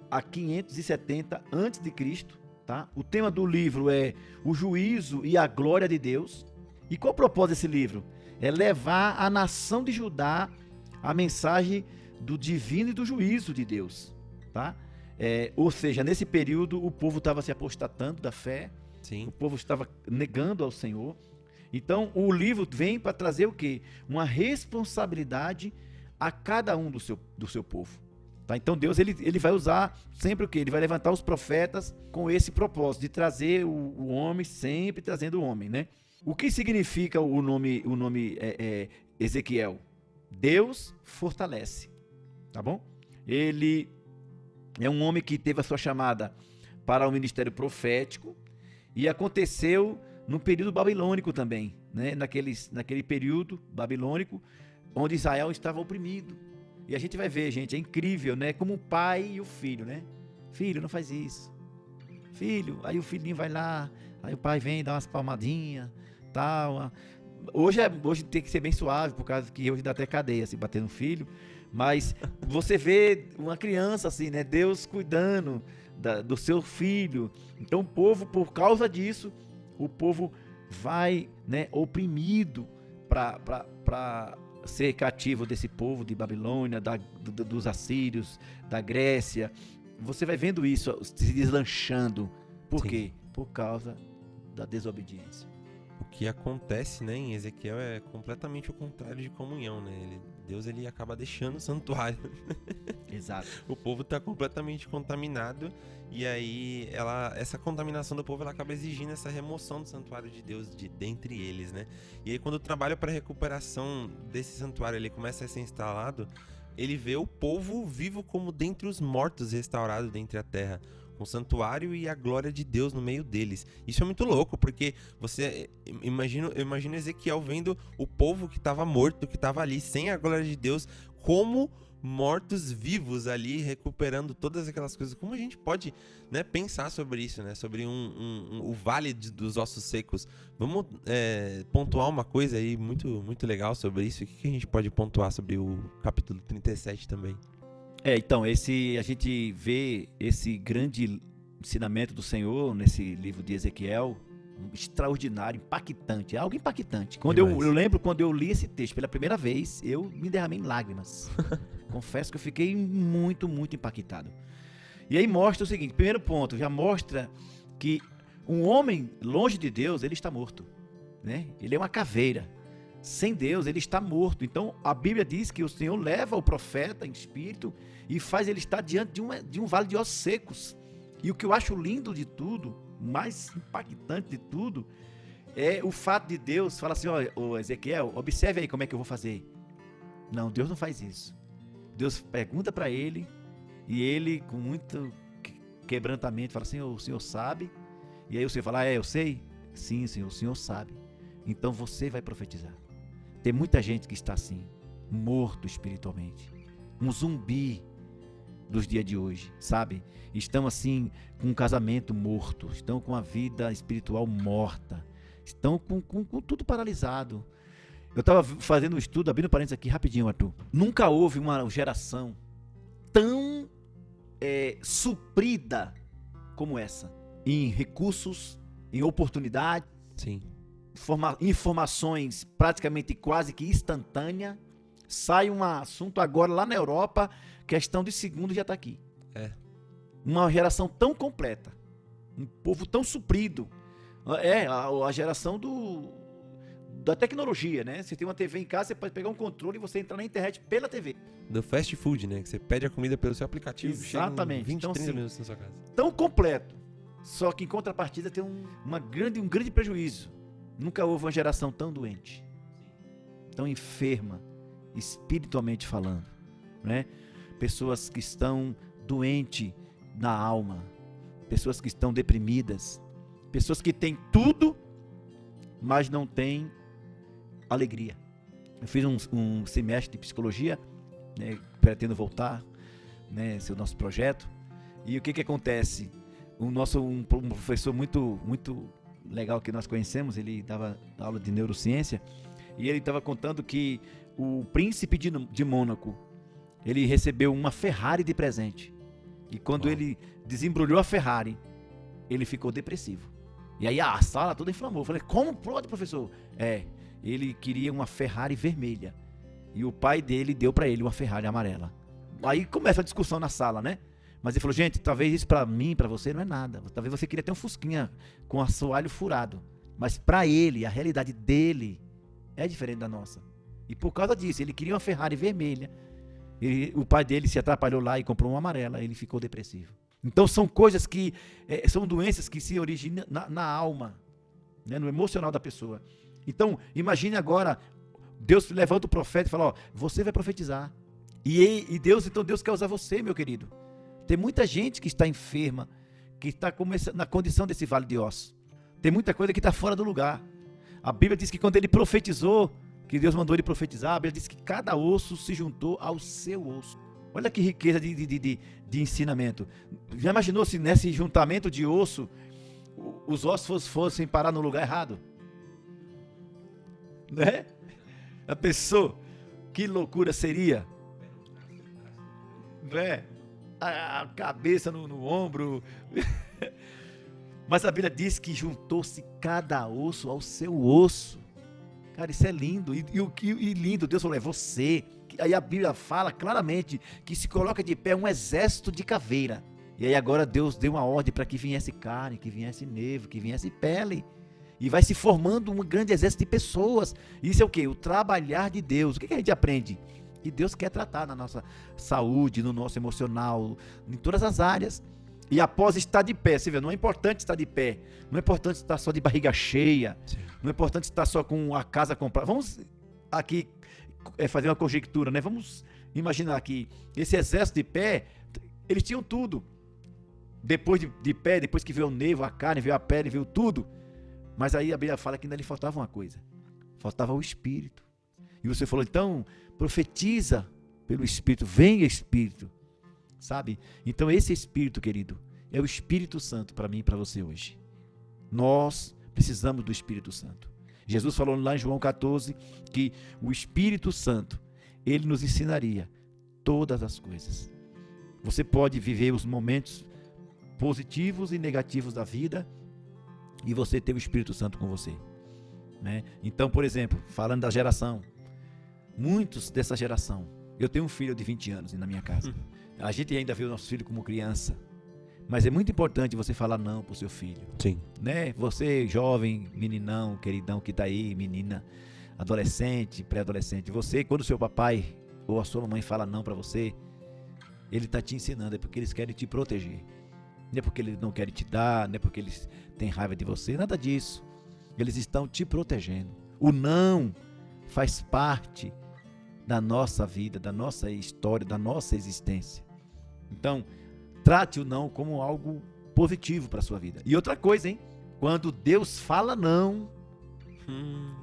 a 570 a.C., tá? O tema do livro é o juízo e a glória de Deus. E qual o propósito desse livro? É levar a nação de Judá a mensagem do divino e do juízo de Deus, tá? Ou seja, nesse período o povo estava se apostatando da fé. Sim. O povo estava negando ao Senhor. Então o livro vem para trazer o quê? Uma responsabilidade a cada um do seu povo. Tá? Então Deus ele vai usar sempre o quê? Ele vai levantar os profetas com esse propósito de trazer o homem, sempre trazendo o homem, né? O que significa o nome Ezequiel? Deus fortalece, tá bom? Ele é um homem que teve a sua chamada para o ministério profético e aconteceu no período babilônico também, né? Naquele período babilônico onde Israel estava oprimido. E a gente vai ver, gente, é incrível, né? Como o pai e o filho, né? Filho, não faz isso. Filho, aí o filhinho vai lá, aí o pai vem, dá umas palmadinhas, tal. Hoje tem que ser bem suave, por causa que hoje dá até cadeia, se bater no filho. Mas você vê uma criança assim, né? Deus cuidando do seu filho. Então o povo, por causa disso, o povo vai, né, oprimido para ser cativo desse povo de Babilônia, dos assírios, da Grécia. Você vai vendo isso se deslanchando. Por quê? Por causa da desobediência. O que acontece, né, em Ezequiel é completamente o contrário de comunhão, né? Deus ele acaba deixando o santuário. Exato. O povo está completamente contaminado e aí essa contaminação do povo ela acaba exigindo essa remoção do santuário de Deus dentre eles, né? E aí quando o trabalho para a recuperação desse santuário ele começa a ser instalado, ele vê o povo vivo como dentre os mortos restaurado dentre a terra, um santuário e a glória de Deus no meio deles. Isso é muito louco, porque eu imagino Ezequiel vendo o povo que estava morto, que estava ali sem a glória de Deus, como mortos vivos ali, recuperando todas aquelas coisas. Como a gente pode, né, pensar sobre isso, né? Sobre o vale dos ossos secos. Vamos pontuar uma coisa aí muito, muito legal sobre isso. O que a gente pode pontuar sobre o capítulo 37 também? Então, a gente vê esse grande ensinamento do Senhor nesse livro de Ezequiel, extraordinário, impactante, é algo impactante. Eu lembro quando eu li esse texto pela primeira vez, eu me derramei em lágrimas. Confesso que eu fiquei muito, muito impactado. E aí mostra o seguinte, primeiro ponto, já mostra que um homem longe de Deus, ele está morto, né? Ele é uma caveira. Sem Deus, ele está morto. Então, a Bíblia diz que o Senhor leva o profeta em espírito e faz ele estar diante de um vale de ossos secos. E o que eu acho lindo de tudo, mais impactante de tudo, é o fato de Deus falar assim, ó, Ezequiel, observe aí como é que eu vou fazer. Não, Deus não faz isso. Deus pergunta para ele e ele, com muito quebrantamento, fala assim, o Senhor sabe? E aí o Senhor fala, eu sei? Sim, Senhor, o Senhor sabe. Então você vai profetizar. Tem muita gente que está assim, morto espiritualmente. Um zumbi dos dias de hoje, sabe? Estão assim, com um casamento morto, estão com a vida espiritual morta, estão com tudo paralisado. Eu estava fazendo um estudo, abrindo parênteses aqui rapidinho, Arthur. Nunca houve uma geração tão suprida como essa, em recursos, em oportunidade. Sim. Informações praticamente quase que instantânea. Sai um assunto agora lá na Europa, questão de segundo já está aqui. Uma geração tão completa, um povo tão suprido. A geração da tecnologia, né? Você tem uma TV em casa, você pode pegar um controle e você entrar na internet pela TV. Do fast food, né? Que você pede a comida pelo seu aplicativo. Exatamente. Chega em 20, então, 30 minutos na sua casa. Tão completo. Só que em contrapartida tem um grande prejuízo. Nunca houve uma geração tão doente, tão enferma, espiritualmente falando, né? Pessoas que estão doentes na alma, pessoas que estão deprimidas, pessoas que têm tudo, mas não têm alegria. Eu fiz um semestre de psicologia, né, pretendo voltar, né, esse é o nosso projeto. E o que acontece? Um professor muito, muito legal que nós conhecemos, ele dava aula de neurociência, e ele estava contando que o príncipe de Mônaco, ele recebeu uma Ferrari de presente, e quando ele desembrulhou a Ferrari, ele ficou depressivo. E aí a sala toda inflamou. Eu falei, como pode, professor? Ele queria uma Ferrari vermelha, e o pai dele deu para ele uma Ferrari amarela. Aí começa a discussão na sala, né? Mas ele falou, gente, talvez isso pra mim, pra você, não é nada. Talvez você queria ter um fusquinha com assoalho furado. Mas pra ele, a realidade dele é diferente da nossa. E por causa disso, ele queria uma Ferrari vermelha. O pai dele se atrapalhou lá e comprou uma amarela. Ele ficou depressivo. Então são coisas que, são doenças que se originam na alma, né, no emocional da pessoa. Então, imagine agora, Deus levanta o profeta e fala, você vai profetizar. E Deus quer usar você, meu querido. Tem muita gente que está enferma, que está na condição desse vale de ossos. Tem muita coisa que está fora do lugar. A Bíblia diz que quando ele profetizou, que Deus mandou ele profetizar, a Bíblia diz que cada osso se juntou ao seu osso. Olha que riqueza de ensinamento. Já imaginou se nesse juntamento de osso, os ossos fossem parar no lugar errado? Né? A pessoa, que loucura seria? Né? A cabeça no ombro. Mas a Bíblia diz que juntou-se cada osso ao seu osso. Cara, isso é lindo. E lindo, Deus falou, é você. Aí a Bíblia fala claramente que se coloca de pé um exército de caveira. E aí agora Deus deu uma ordem para que viesse carne, que viesse nervo, que viesse pele. E vai se formando um grande exército de pessoas. Isso é o quê? O trabalhar de Deus. O que a gente aprende? Que Deus quer tratar na nossa saúde, no nosso emocional, em todas as áreas. E após estar de pé, você vê, não é importante estar de pé, não é importante estar só de barriga cheia, não é importante estar só com a casa comprada. Vamos aqui fazer uma conjectura, né? Vamos imaginar que esse exército de pé, eles tinham tudo. depois de pé, depois que veio o nervo, a carne, veio a pele, veio tudo. Mas aí a Bíblia fala que ainda lhe faltava uma coisa. Faltava o Espírito. E você falou, então, profetiza pelo Espírito, venha Espírito. Sabe? Então esse Espírito, querido, é o Espírito Santo para mim e para você hoje. Nós precisamos do Espírito Santo. Jesus falou lá em João 14 que o Espírito Santo, ele nos ensinaria todas as coisas. Você pode viver os momentos positivos e negativos da vida e você ter o Espírito Santo com você, né? Então, por exemplo, falando da geração, muitos dessa geração, eu tenho um filho de 20 anos na minha casa, a gente ainda vê o nosso filho como criança, mas é muito importante você falar não pro seu filho. Sim. Né? Você, jovem, meninão, queridão que tá aí, menina, adolescente, pré-adolescente, você, quando o seu papai ou a sua mamãe fala não para você, ele tá te ensinando, é porque eles querem te proteger. Não é porque eles não querem te dar, não é porque eles têm raiva de você, nada disso. Eles estão te protegendo. O não faz parte da nossa vida, da nossa história, da nossa existência. Então, trate o não como algo positivo para a sua vida. E outra coisa, hein? Quando Deus fala não,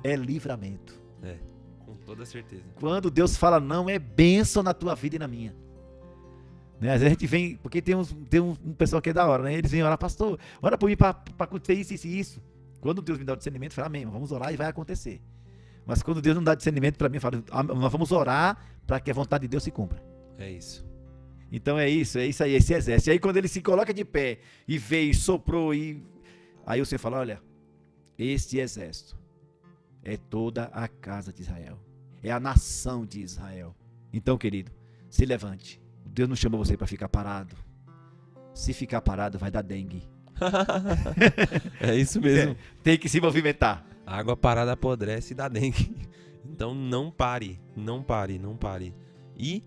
é livramento. É, com toda certeza. Quando Deus fala não, é bênção na tua vida e na minha. Né? Às vezes a gente vem, porque tem um pessoal que é da hora, né? Eles vêm orar, pastor, ora por mim para acontecer isso, isso e isso. Quando Deus me dá o discernimento, eu falo, amém, vamos orar e vai acontecer. Mas quando Deus não dá discernimento para mim, eu falo, nós vamos orar para que a vontade de Deus se cumpra. É isso. Então é isso aí, esse exército. E aí quando ele se coloca de pé e veio, soprou, aí você fala, olha, este exército é toda a casa de Israel. É a nação de Israel. Então, querido, se levante. Deus não chamou você para ficar parado. Se ficar parado, vai dar dengue. É isso mesmo. Tem que se movimentar. A água parada apodrece e dá dengue. Então não pare, não pare, não pare. E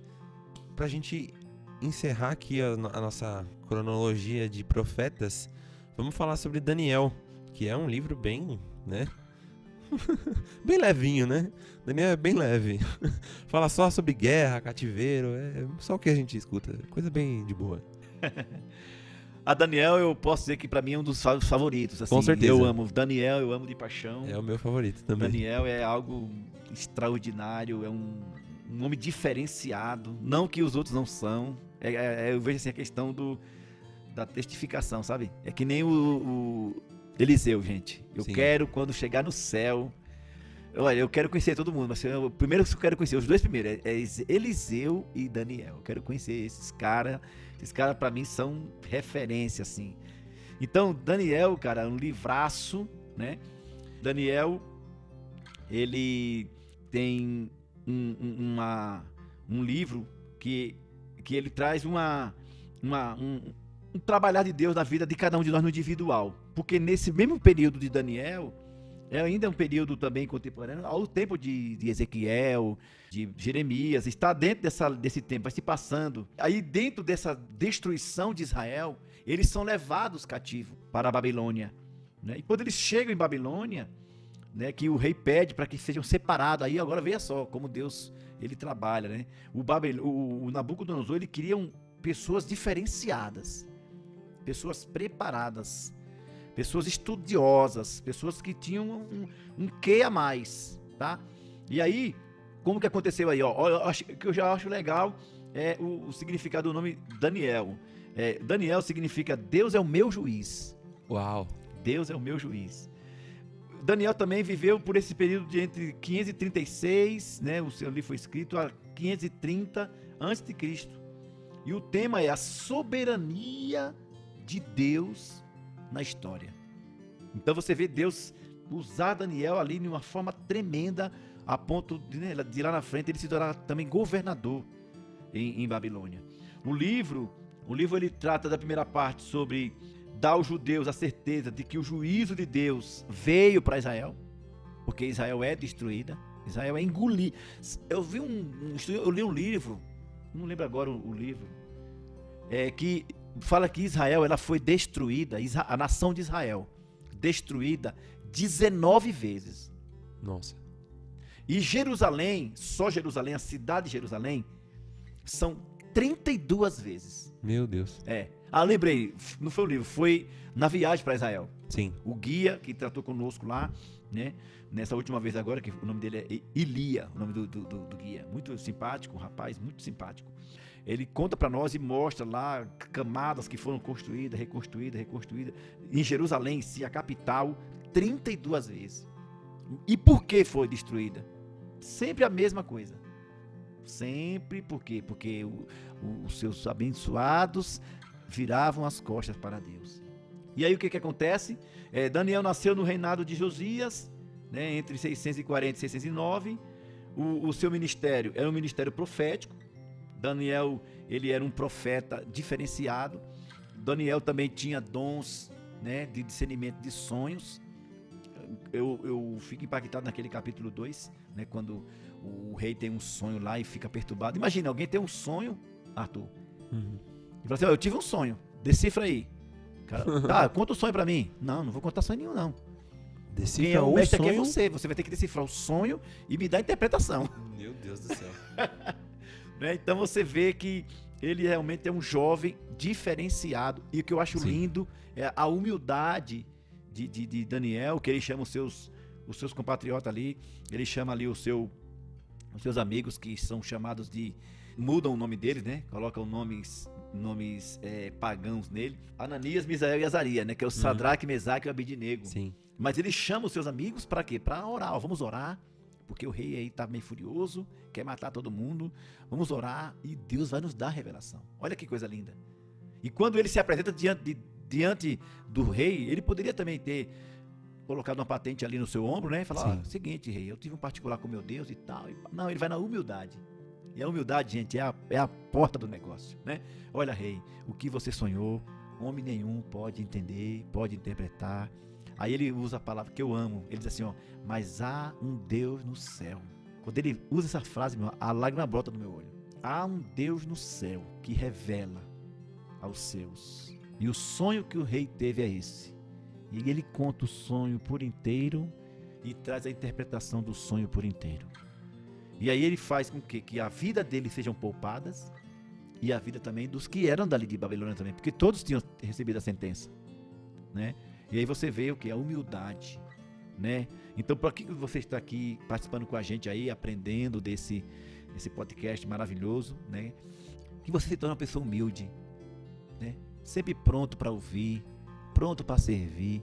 pra gente encerrar aqui a nossa cronologia de profetas, vamos falar sobre Daniel, que é um livro bem, né? Bem levinho, né? Daniel é bem leve. Fala só sobre guerra, cativeiro, é só o que a gente escuta. Coisa bem de boa. A Daniel, eu posso dizer que pra mim é um dos favoritos. Assim, com certeza. Eu amo Daniel, eu amo de paixão. É o meu favorito também. Daniel é algo extraordinário, é um homem diferenciado. Não que os outros não são. Eu vejo assim a questão da testificação, sabe? É que nem o Eliseu, gente. Eu Sim. quero, quando chegar no céu... Olha, eu quero conhecer todo mundo, mas o primeiro que eu quero conhecer, os dois primeiros, é Eliseu e Daniel. Eu quero conhecer esses caras. Esses caras, pra mim, são referência, assim. Então, Daniel, cara, é um livraço, né? Daniel, ele tem um livro que ele traz um trabalhar de Deus na vida de cada um de nós no individual. Porque nesse mesmo período de Daniel, ainda é um período também contemporâneo, ao tempo de Ezequiel, de Jeremias, está dentro desse tempo, vai se passando. Aí dentro dessa destruição de Israel, eles são levados cativos para a Babilônia, né? E quando eles chegam em Babilônia, né, que o rei pede para que sejam separados, aí agora veja só como Deus ele trabalha, né? O Nabucodonosor, ele queria pessoas diferenciadas, pessoas preparadas, pessoas estudiosas, pessoas que tinham um quê a mais, tá? E aí, como que aconteceu aí? O que eu já acho legal é o significado do nome Daniel. Daniel significa Deus é o meu juiz. Uau! Deus é o meu juiz. Daniel também viveu por esse período de entre 536, né? O seu livro foi escrito a 530 a.C. E o tema é a soberania de Deus na história. Então você vê Deus usar Daniel ali de uma forma tremenda, a ponto de lá na frente ele se tornar também governador em Babilônia. O livro ele trata da primeira parte sobre dar aos judeus a certeza de que o juízo de Deus veio para Israel, porque Israel é destruída, Israel é engolida. Eu li um livro, não lembro agora o livro, que fala que Israel ela foi destruída, a nação de Israel, destruída 19 vezes. Nossa. E Jerusalém, só Jerusalém, a cidade de Jerusalém, são 32 vezes. Meu Deus. Lembrei, não foi o livro, foi na viagem para Israel. Sim. O guia que tratou conosco lá, né? Nessa última vez agora, que o nome dele é Ilia, o nome do guia. Muito simpático, um rapaz muito simpático. Ele conta para nós e mostra lá camadas que foram construídas, reconstruídas. Em Jerusalém, em si, a capital, 32 vezes. E por que foi destruída? Sempre a mesma coisa. Sempre por quê? Porque os seus abençoados viravam as costas para Deus. E aí o que acontece? Daniel nasceu no reinado de Josias, né, entre 640 e 609. O seu ministério era um ministério profético. Daniel, ele era um profeta diferenciado. Daniel também tinha dons, né, de discernimento de sonhos. Eu fico impactado naquele capítulo 2, né, quando o rei tem um sonho lá e fica perturbado. Imagina, alguém tem um sonho, Arthur, e fala assim, eu tive um sonho, decifra aí. Cara, tá, conta o sonho pra mim. Não vou contar sonho nenhum, não. Decifra. Quem é o mestre aqui é sonho. você vai ter que decifrar o sonho e me dar a interpretação. Meu Deus do céu. Né? Então você vê que ele realmente é um jovem diferenciado, e o que eu acho lindo é a humildade de Daniel, que ele chama os seus compatriotas ali, ele chama ali os seus amigos, que são chamados de, mudam o nome deles, né? Colocam nomes pagãos nele, Ananias, Misael e Azarias, né? Que é o Sadraque, Mesaque e o Abednego. Sim. Mas ele chama os seus amigos para quê? Para orar. Vamos orar, porque o rei aí tá meio furioso, quer matar todo mundo. Vamos orar e Deus vai nos dar a revelação. Olha que coisa linda. E quando ele se apresenta diante do rei, ele poderia também ter colocado uma patente ali no seu ombro, né? E falar, seguinte, rei, eu tive um particular com meu Deus e tal. Não, ele vai na humildade. E a humildade, gente, é a porta do negócio, né? Olha, rei, o que você sonhou, homem nenhum pode entender, pode interpretar. Aí ele usa a palavra que eu amo. Ele diz assim, ó, mas há um Deus no céu. Quando ele usa essa frase, a lágrima brota no meu olho. Há um Deus no céu que revela aos seus. E o sonho que o rei teve é esse. E ele conta o sonho por inteiro e traz a interpretação do sonho por inteiro. E aí ele faz com que a vida deles sejam poupadas e a vida também dos que eram dali de Babilônia também, porque todos tinham recebido a sentença, né? E aí você vê o que? A humildade, né? Então, por que você está aqui participando com a gente aí, aprendendo desse podcast maravilhoso, né? Que você se torne uma pessoa humilde, né? Sempre pronto para ouvir, pronto para servir.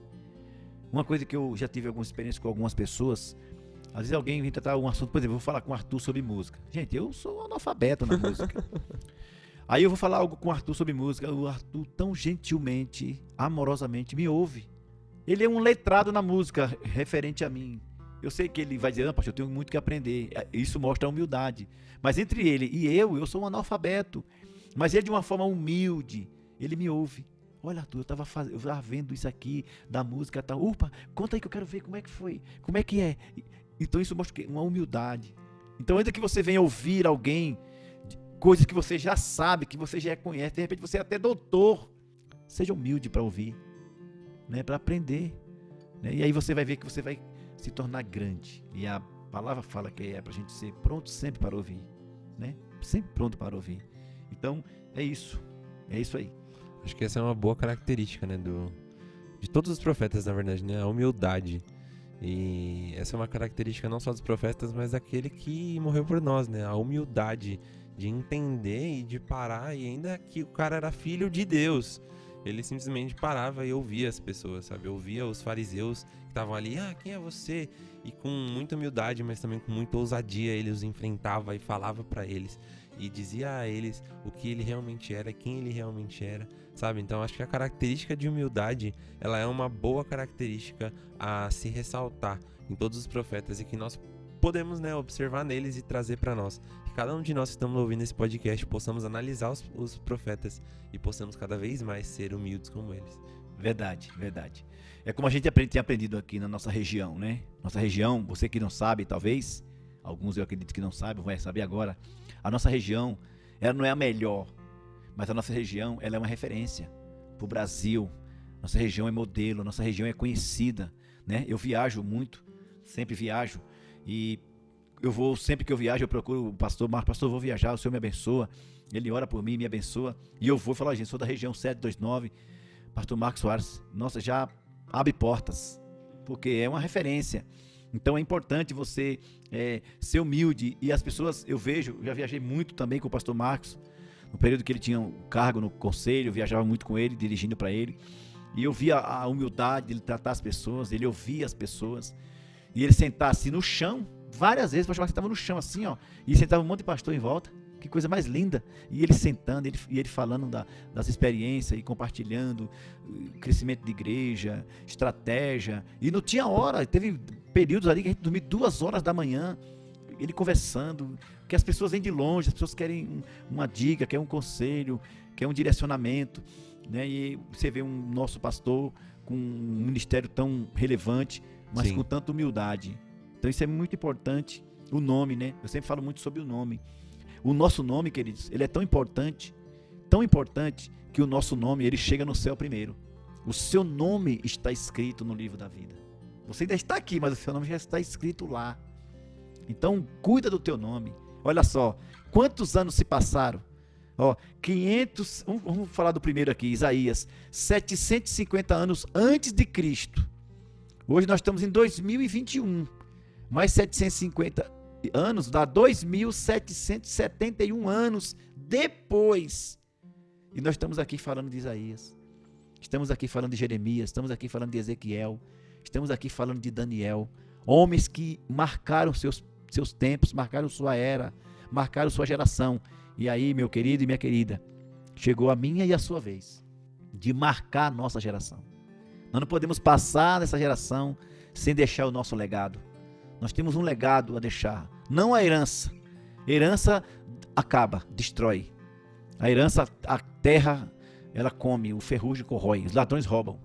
Uma coisa que eu já tive alguma experiência com algumas pessoas, às vezes alguém vem tratar um assunto, por exemplo, eu vou falar com o Arthur sobre música. Gente, eu sou analfabeto na música. Aí eu vou falar algo com o Arthur sobre música, o Arthur tão gentilmente, amorosamente me ouve. Ele é um letrado na música, referente a mim. Eu sei que ele vai dizer, não, pastor, eu tenho muito que aprender. Isso mostra a humildade. Mas entre ele e eu sou um analfabeto. Mas ele de uma forma humilde, ele me ouve. Olha, Arthur, eu estava vendo isso aqui, da música, tal. Opa, conta aí que eu quero ver como é que foi, como é que é. Então isso mostra uma humildade. Então ainda que você venha ouvir alguém, coisas que você já sabe, que você já conhece, de repente você é até doutor, seja humilde para ouvir, né, para aprender, né? E aí você vai ver que você vai se tornar grande. E a palavra fala que é para a gente ser pronto sempre para ouvir, né? Sempre pronto para ouvir. Então é isso aí. Acho que essa é uma boa característica, né, de todos os profetas, na verdade, né, a humildade. E essa é uma característica não só dos profetas, mas daquele que morreu por nós, né, a humildade de entender e de parar, e ainda que o cara era filho de Deus, ele simplesmente parava e ouvia as pessoas, sabe, ouvia os fariseus que estavam ali, quem é você? E com muita humildade, mas também com muita ousadia, ele os enfrentava e falava para eles, e dizia a eles o que ele realmente era, quem ele realmente era, sabe? Então acho que a característica de humildade, ela é uma boa característica a se ressaltar em todos os profetas, e que nós podemos, né, observar neles e trazer para nós. Que cada um de nós que estamos ouvindo esse podcast possamos analisar os profetas e possamos cada vez mais ser humildes como eles. Verdade. É como a gente tem aprendido aqui na nossa região, né? Nossa região, você que não sabe, talvez, alguns eu acredito que não sabem, vai saber agora. A nossa região, ela não é a melhor, mas a nossa região, ela é uma referência para o Brasil. Nossa região é modelo, nossa região é conhecida, né? Eu viajo muito, sempre viajo, e eu vou, sempre que eu viajo, eu procuro o pastor Marcos, pastor, eu vou viajar, o Senhor me abençoa. Ele ora por mim, me abençoa. E eu vou falar, gente, sou da região 729, pastor Marcos Soares. Nossa, já abre portas, porque é uma referência. Então é importante você ser humilde. E as pessoas, eu vejo, já viajei muito também com o pastor Marcos, no período que ele tinha um cargo no conselho, eu viajava muito com ele, dirigindo para ele. E eu via a humildade dele tratar as pessoas, ele ouvia as pessoas. E ele sentar-se no chão, várias vezes, o pastor Marcos estava no chão assim, ó, e sentava um monte de pastor em volta. Que coisa mais linda. E ele sentando, ele falando das experiências e compartilhando crescimento de igreja, estratégia. E não tinha hora, teve períodos ali que a gente dormia 2 horas da manhã, ele conversando, que as pessoas vêm de longe, as pessoas querem uma dica, querem um conselho, querem um direcionamento, né? E você vê um nosso pastor com um ministério tão relevante, mas com tanta humildade. Então isso é muito importante. O nome, né? Eu sempre falo muito sobre o nome. O nosso nome, queridos, ele é tão importante que o nosso nome, ele chega no céu primeiro. O seu nome está escrito no livro da vida. Você ainda está aqui, mas o seu nome já está escrito lá. Então, cuida do teu nome. Olha só, quantos anos se passaram? 500, vamos falar do primeiro aqui, Isaías, 750 anos antes de Cristo. Hoje nós estamos em 2021, mais 750 anos, dá 2.771 anos depois. E nós estamos aqui falando de Isaías, estamos aqui falando de Jeremias, estamos aqui falando de Ezequiel, estamos aqui falando de Daniel, homens que marcaram seus tempos, marcaram sua era, marcaram sua geração. E aí, meu querido e minha querida, chegou a minha e a sua vez de marcar a nossa geração. Nós não podemos passar nessa geração sem deixar o nosso legado. Nós temos um legado a deixar, não a herança. Herança acaba, destrói. A herança, a terra, ela come, o ferrugem corrói, os ladrões roubam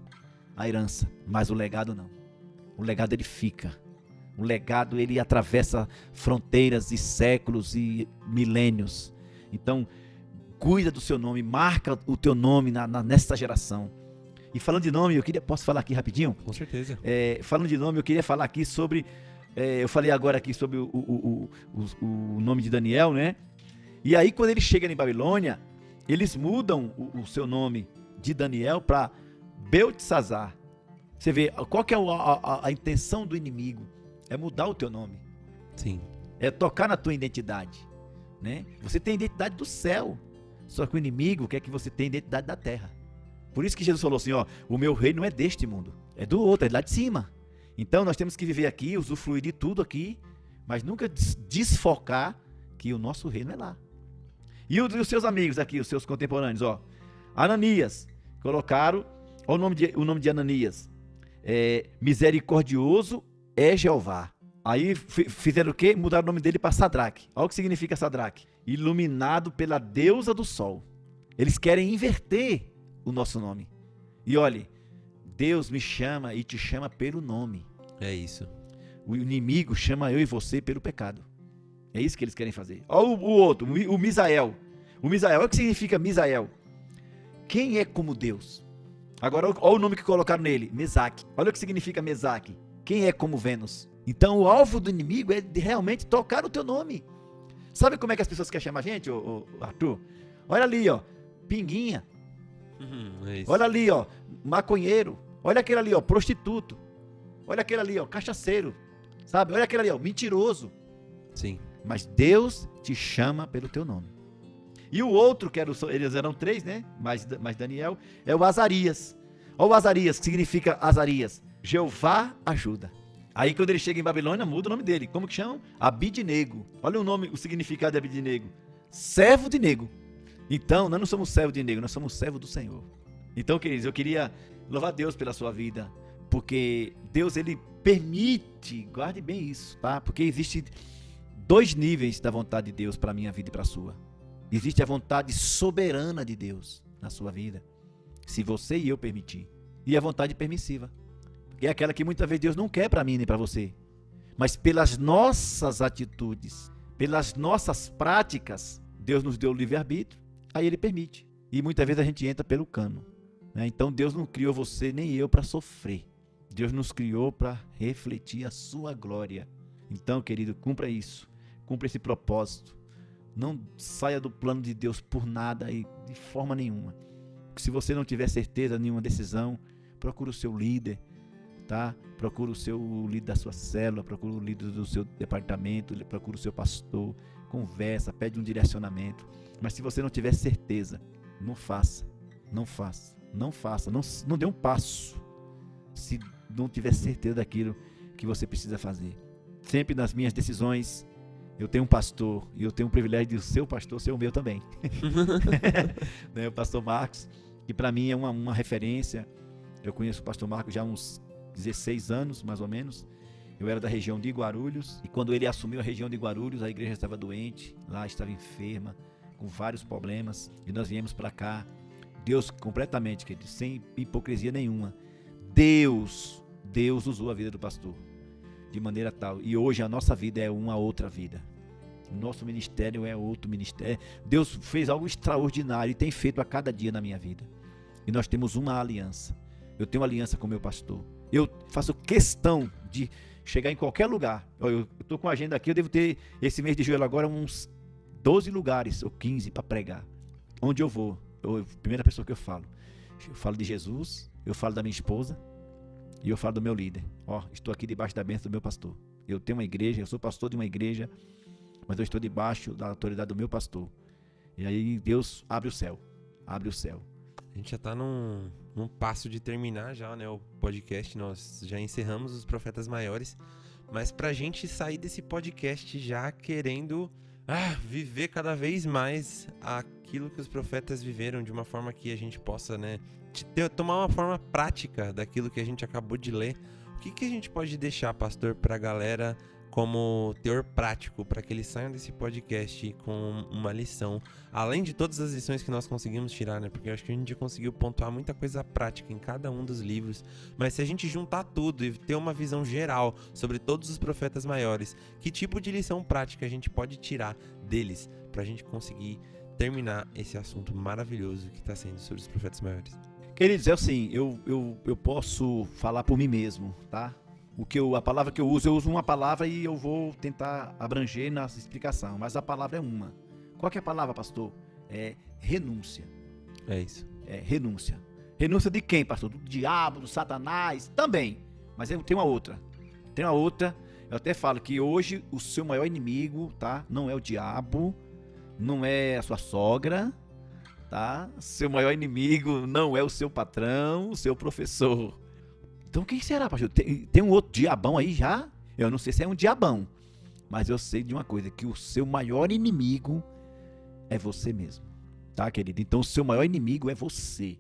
a herança, mas o legado não. O legado ele fica. O legado ele atravessa fronteiras e séculos e milênios. Então, cuida do seu nome, marca o teu nome nessa geração. E falando de nome, posso falar aqui rapidinho? Com certeza. Falando de nome, eu queria falar aqui sobre, eu falei agora aqui sobre o nome de Daniel, né? E aí quando ele chega em Babilônia, eles mudam o seu nome de Daniel para Beltesazar. Você vê, qual que é a intenção do inimigo? É mudar o teu nome. Sim. É tocar na tua identidade, né? Você tem a identidade do céu, só que o inimigo quer que você tenha a identidade da terra. Por isso que Jesus falou assim, o meu reino não é deste mundo, é do outro, é lá de cima. Então nós temos que viver aqui, usufruir de tudo aqui, mas nunca desfocar que o nosso reino é lá. E os seus amigos aqui, os seus contemporâneos, Ananias, colocaram, olha o nome de Ananias, misericordioso é Jeová. Aí fizeram o quê? Mudaram o nome dele para Sadraque. Olha o que significa Sadraque. Iluminado pela deusa do sol. Eles querem inverter o nosso nome. E olhe, Deus me chama e te chama pelo nome. É isso. O inimigo chama eu e você pelo pecado. É isso que eles querem fazer. Olha o outro, o Misael. O Misael, olha o que significa Misael. Quem é como Deus? Agora, olha o nome que colocaram nele, Mesaque. Olha o que significa Mesaque. Quem é como Vênus? Então, o alvo do inimigo é de realmente tocar o teu nome. Sabe como é que as pessoas querem chamar a gente, Arthur? Olha ali, pinguinha. É isso. Olha ali, maconheiro. Olha aquele ali, prostituto. Olha aquele ali, cachaceiro. Sabe? Olha aquele ali, mentiroso. Sim. Mas Deus te chama pelo teu nome. E o outro, eles eram 3, né? Mas Daniel, é o Azarias. Olha o Azarias, que significa Azarias. Jeová ajuda. Aí quando ele chega em Babilônia, muda o nome dele. Como que chamam? Abidnego. Olha o significado de Abidnego. Servo de nego. Então, nós não somos servo de nego, nós somos servo do Senhor. Então, queridos, eu queria louvar Deus pela sua vida. Porque Deus, ele permite, guarde bem isso, tá? Porque existe 2 níveis da vontade de Deus para a minha vida e para a sua. Existe a vontade soberana de Deus na sua vida, se você e eu permitir. E a vontade permissiva, que é aquela que muitas vezes Deus não quer para mim nem para você. Mas pelas nossas atitudes, pelas nossas práticas, Deus nos deu o livre-arbítrio, aí Ele permite. E muitas vezes a gente entra pelo cano, né? Então Deus não criou você nem eu para sofrer. Deus nos criou para refletir a sua glória. Então, querido, cumpra isso. Cumpra esse propósito. Não saia do plano de Deus por nada e de forma nenhuma. Se você não tiver certeza, nenhuma decisão, procure o seu líder, tá? Procure o seu líder da sua célula, procure o líder do seu departamento, procure o seu pastor, conversa, pede um direcionamento. Mas se você não tiver certeza, não faça, não faça, não faça, não dê um passo se não tiver certeza daquilo que você precisa fazer. Sempre nas minhas decisões, eu tenho um pastor e eu tenho o privilégio de o seu pastor ser o meu também. Né, o pastor Marcos, que para mim é uma referência. Eu conheço o pastor Marcos já há uns 16 anos, mais ou menos. Eu era da região de Guarulhos e quando ele assumiu a região de Guarulhos, a igreja estava doente, lá estava enferma, com vários problemas, e nós viemos para cá. Deus completamente, querido, sem hipocrisia nenhuma. Deus usou a vida do pastor de maneira tal, e hoje a nossa vida é uma outra vida. O nosso ministério é outro ministério. Deus fez algo extraordinário e tem feito a cada dia na minha vida. E nós temos uma aliança. Eu tenho aliança com o meu pastor. Eu faço questão de chegar em qualquer lugar. Eu estou com a agenda aqui, eu devo ter esse mês de julho agora uns 12 lugares ou 15 para pregar. Onde eu vou, a primeira pessoa que eu falo de Jesus, eu falo da minha esposa e eu falo do meu líder. Estou aqui debaixo da bênção do meu pastor. Eu tenho uma igreja, eu sou pastor de uma igreja, mas eu estou debaixo da autoridade do meu pastor. E aí Deus abre o céu. Abre o céu. A gente já tá num passo de terminar já, né, o podcast. Nós já encerramos os Profetas Maiores. Mas pra gente sair desse podcast já querendo viver cada vez mais aquilo que os profetas viveram, de uma forma que a gente possa, né, tomar uma forma prática daquilo que a gente acabou de ler. O que a gente pode deixar, pastor, pra galera como teor prático, para que eles saiam desse podcast com uma lição, além de todas as lições que nós conseguimos tirar, né? Porque eu acho que a gente já conseguiu pontuar muita coisa prática em cada um dos livros, mas se a gente juntar tudo e ter uma visão geral sobre todos os profetas maiores, que tipo de lição prática a gente pode tirar deles, para a gente conseguir terminar esse assunto maravilhoso que está sendo sobre os profetas maiores? Queridos, é assim, eu posso falar por mim mesmo, tá? A palavra que eu uso uma palavra e eu vou tentar abranger na explicação, mas a palavra é uma. Qual que é a palavra, pastor? É renúncia. É isso. É renúncia. Renúncia de quem, pastor? Do diabo, do Satanás? Também. Mas tem uma outra. Eu até falo que hoje o seu maior inimigo, tá? Não é o diabo, não é a sua sogra, tá? Seu maior inimigo não é o seu patrão, o seu professor. Então quem será, pastor? Tem um outro diabão aí já? Eu não sei se é um diabão, mas eu sei de uma coisa, que o seu maior inimigo é você mesmo, tá, querido? Então o seu maior inimigo é você.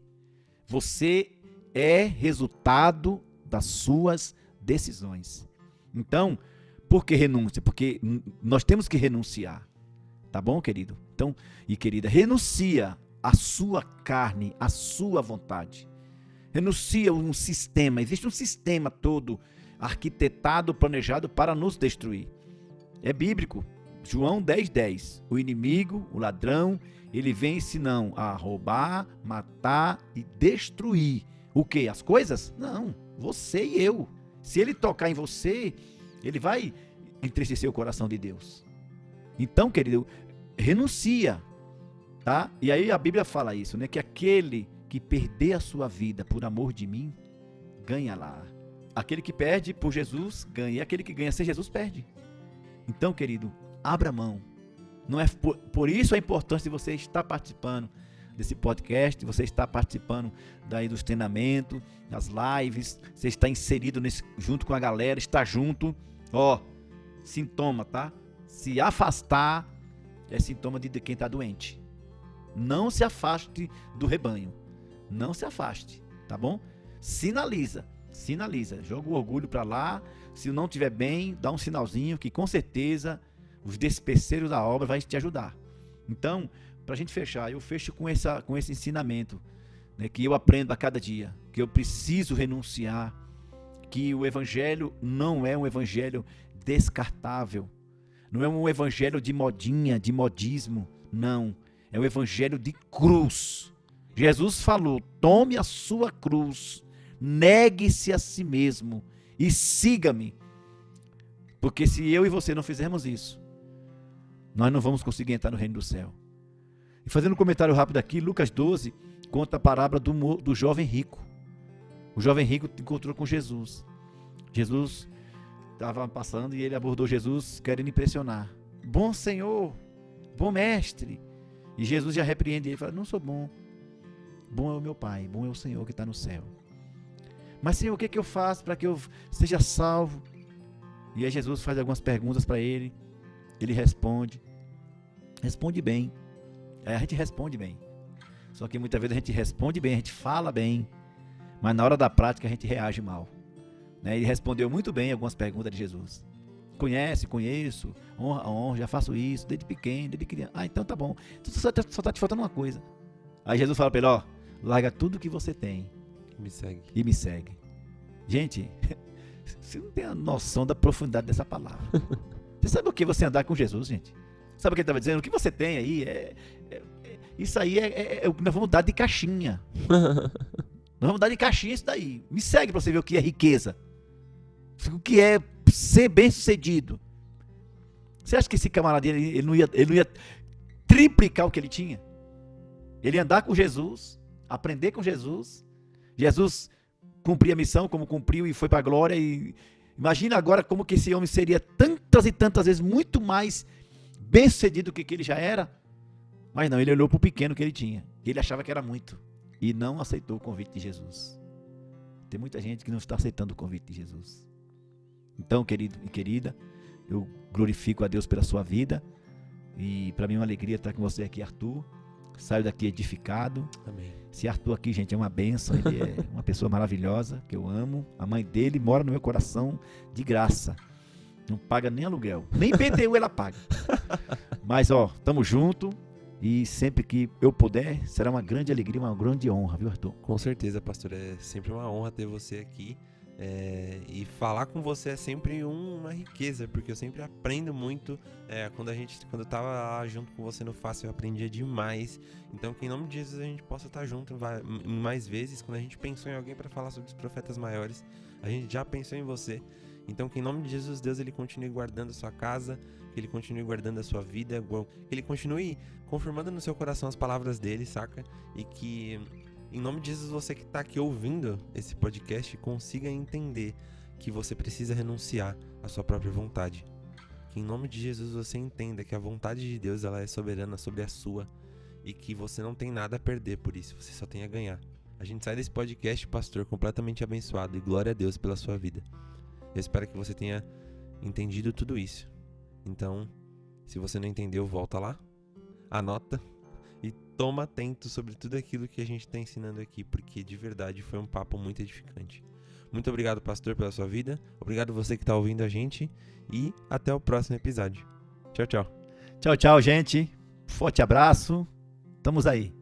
Você é resultado das suas decisões. Então, por que renúncia? Porque nós temos que renunciar, tá bom, querido? Então, e querida, renuncia a sua carne, a sua vontade. Renuncia um sistema, existe um sistema todo arquitetado, planejado para nos destruir. É bíblico. João 10:10. O inimigo, o ladrão, ele vem senão a roubar, matar e destruir. O quê? As coisas? Não, você e eu. Se ele tocar em você, ele vai entristecer o coração de Deus. Então, querido, renuncia, tá? E aí a Bíblia fala isso, né? Que aquele que perder a sua vida por amor de mim, ganha lá. Aquele que perde por Jesus, ganha. E aquele que ganha sem Jesus, perde. Então, querido, abra mão. Não é por isso a importância de você estar participando desse podcast, você estar participando daí dos treinamentos, das lives, você está inserido junto com a galera, está junto. Sintoma, tá? Se afastar é sintoma de quem está doente. Não se afaste do rebanho. Não se afaste, tá bom? Sinaliza, joga o orgulho para lá. Se não estiver bem, dá um sinalzinho que com certeza os despeceiros da obra vai te ajudar. Então, para a gente fechar, eu fecho com esse ensinamento, né, que eu aprendo a cada dia, que eu preciso renunciar, que o evangelho não é um evangelho descartável, não é um evangelho de modinha, de modismo, não, é um evangelho de cruz. Jesus falou: tome a sua cruz, negue-se a si mesmo e siga-me. Porque se eu e você não fizermos isso, nós não vamos conseguir entrar no reino do céu. E fazendo um comentário rápido aqui, Lucas 12 conta a parábola do jovem rico. O jovem rico encontrou com Jesus. Jesus estava passando e ele abordou Jesus querendo impressionar. Bom Senhor, bom mestre. E Jesus já repreende ele e fala, não sou bom. Bom é o meu Pai, bom é o Senhor que está no céu. Mas Senhor, o que eu faço para que eu seja salvo? E aí Jesus faz algumas perguntas para ele. Ele responde bem. Aí a gente responde bem. Só que muitas vezes a gente responde bem, a gente fala bem, mas na hora da prática a gente reage mal. Ele respondeu muito bem algumas perguntas de Jesus. Conheço, honra, já faço isso, desde pequeno, desde criança. Ah, então tá bom. Então só tá te faltando uma coisa. Aí Jesus fala para ele, larga tudo que você tem e me segue. Gente, você não tem a noção da profundidade dessa palavra. Você sabe o que você andar com Jesus, gente? Sabe o que ele estava dizendo? O que você tem aí isso aí é o que nós vamos dar de caixinha. Nós vamos dar de caixinha isso daí. Me segue para você ver o que é riqueza. O que é ser bem sucedido. Você acha que esse camarada ele não ia triplicar o que ele tinha? Ele ia andar com Jesus, aprender com Jesus. Jesus cumpria a missão como cumpriu e foi para a glória. E imagina agora como que esse homem seria tantas e tantas vezes muito mais bem sucedido do que ele já era. Mas não, ele olhou para o pequeno que ele tinha. Ele achava que era muito. E não aceitou o convite de Jesus. Tem muita gente que não está aceitando o convite de Jesus. Então, querido e querida, eu glorifico a Deus pela sua vida. E para mim é uma alegria estar com você aqui, Arthur. Saio daqui edificado. Amém. Esse Arthur aqui, gente, é uma bênção. Ele é uma pessoa maravilhosa, que eu amo. A mãe dele mora no meu coração de graça. Não paga nem aluguel. Nem PTU ela paga. Mas, tamo junto. E sempre que eu puder, será uma grande alegria, uma grande honra, viu, Arthur? Com certeza, pastor. É sempre uma honra ter você aqui. E falar com você é sempre uma riqueza, porque eu sempre aprendo muito. Quando eu tava lá junto com você no Fácil, eu aprendia demais. Então, que em nome de Jesus a gente possa estar junto mais vezes. Quando a gente pensou em alguém para falar sobre os profetas maiores, a gente já pensou em você. Então, que em nome de Jesus, Deus, ele continue guardando a sua casa, que ele continue guardando a sua vida, que ele continue confirmando no seu coração as palavras dele, saca? E que, em nome de Jesus, você que está aqui ouvindo esse podcast, consiga entender que você precisa renunciar à sua própria vontade. Que em nome de Jesus você entenda que a vontade de Deus, ela é soberana sobre a sua e que você não tem nada a perder por isso, você só tem a ganhar. A gente sai desse podcast, pastor, completamente abençoado, e glória a Deus pela sua vida. Eu espero que você tenha entendido tudo isso. Então, se você não entendeu, volta lá, anota e toma atento sobre tudo aquilo que a gente está ensinando aqui, porque de verdade foi um papo muito edificante. Muito obrigado, pastor, pela sua vida. Obrigado você que está ouvindo a gente e até o próximo episódio. Tchau, tchau. Tchau, tchau, gente. Forte abraço. Estamos aí.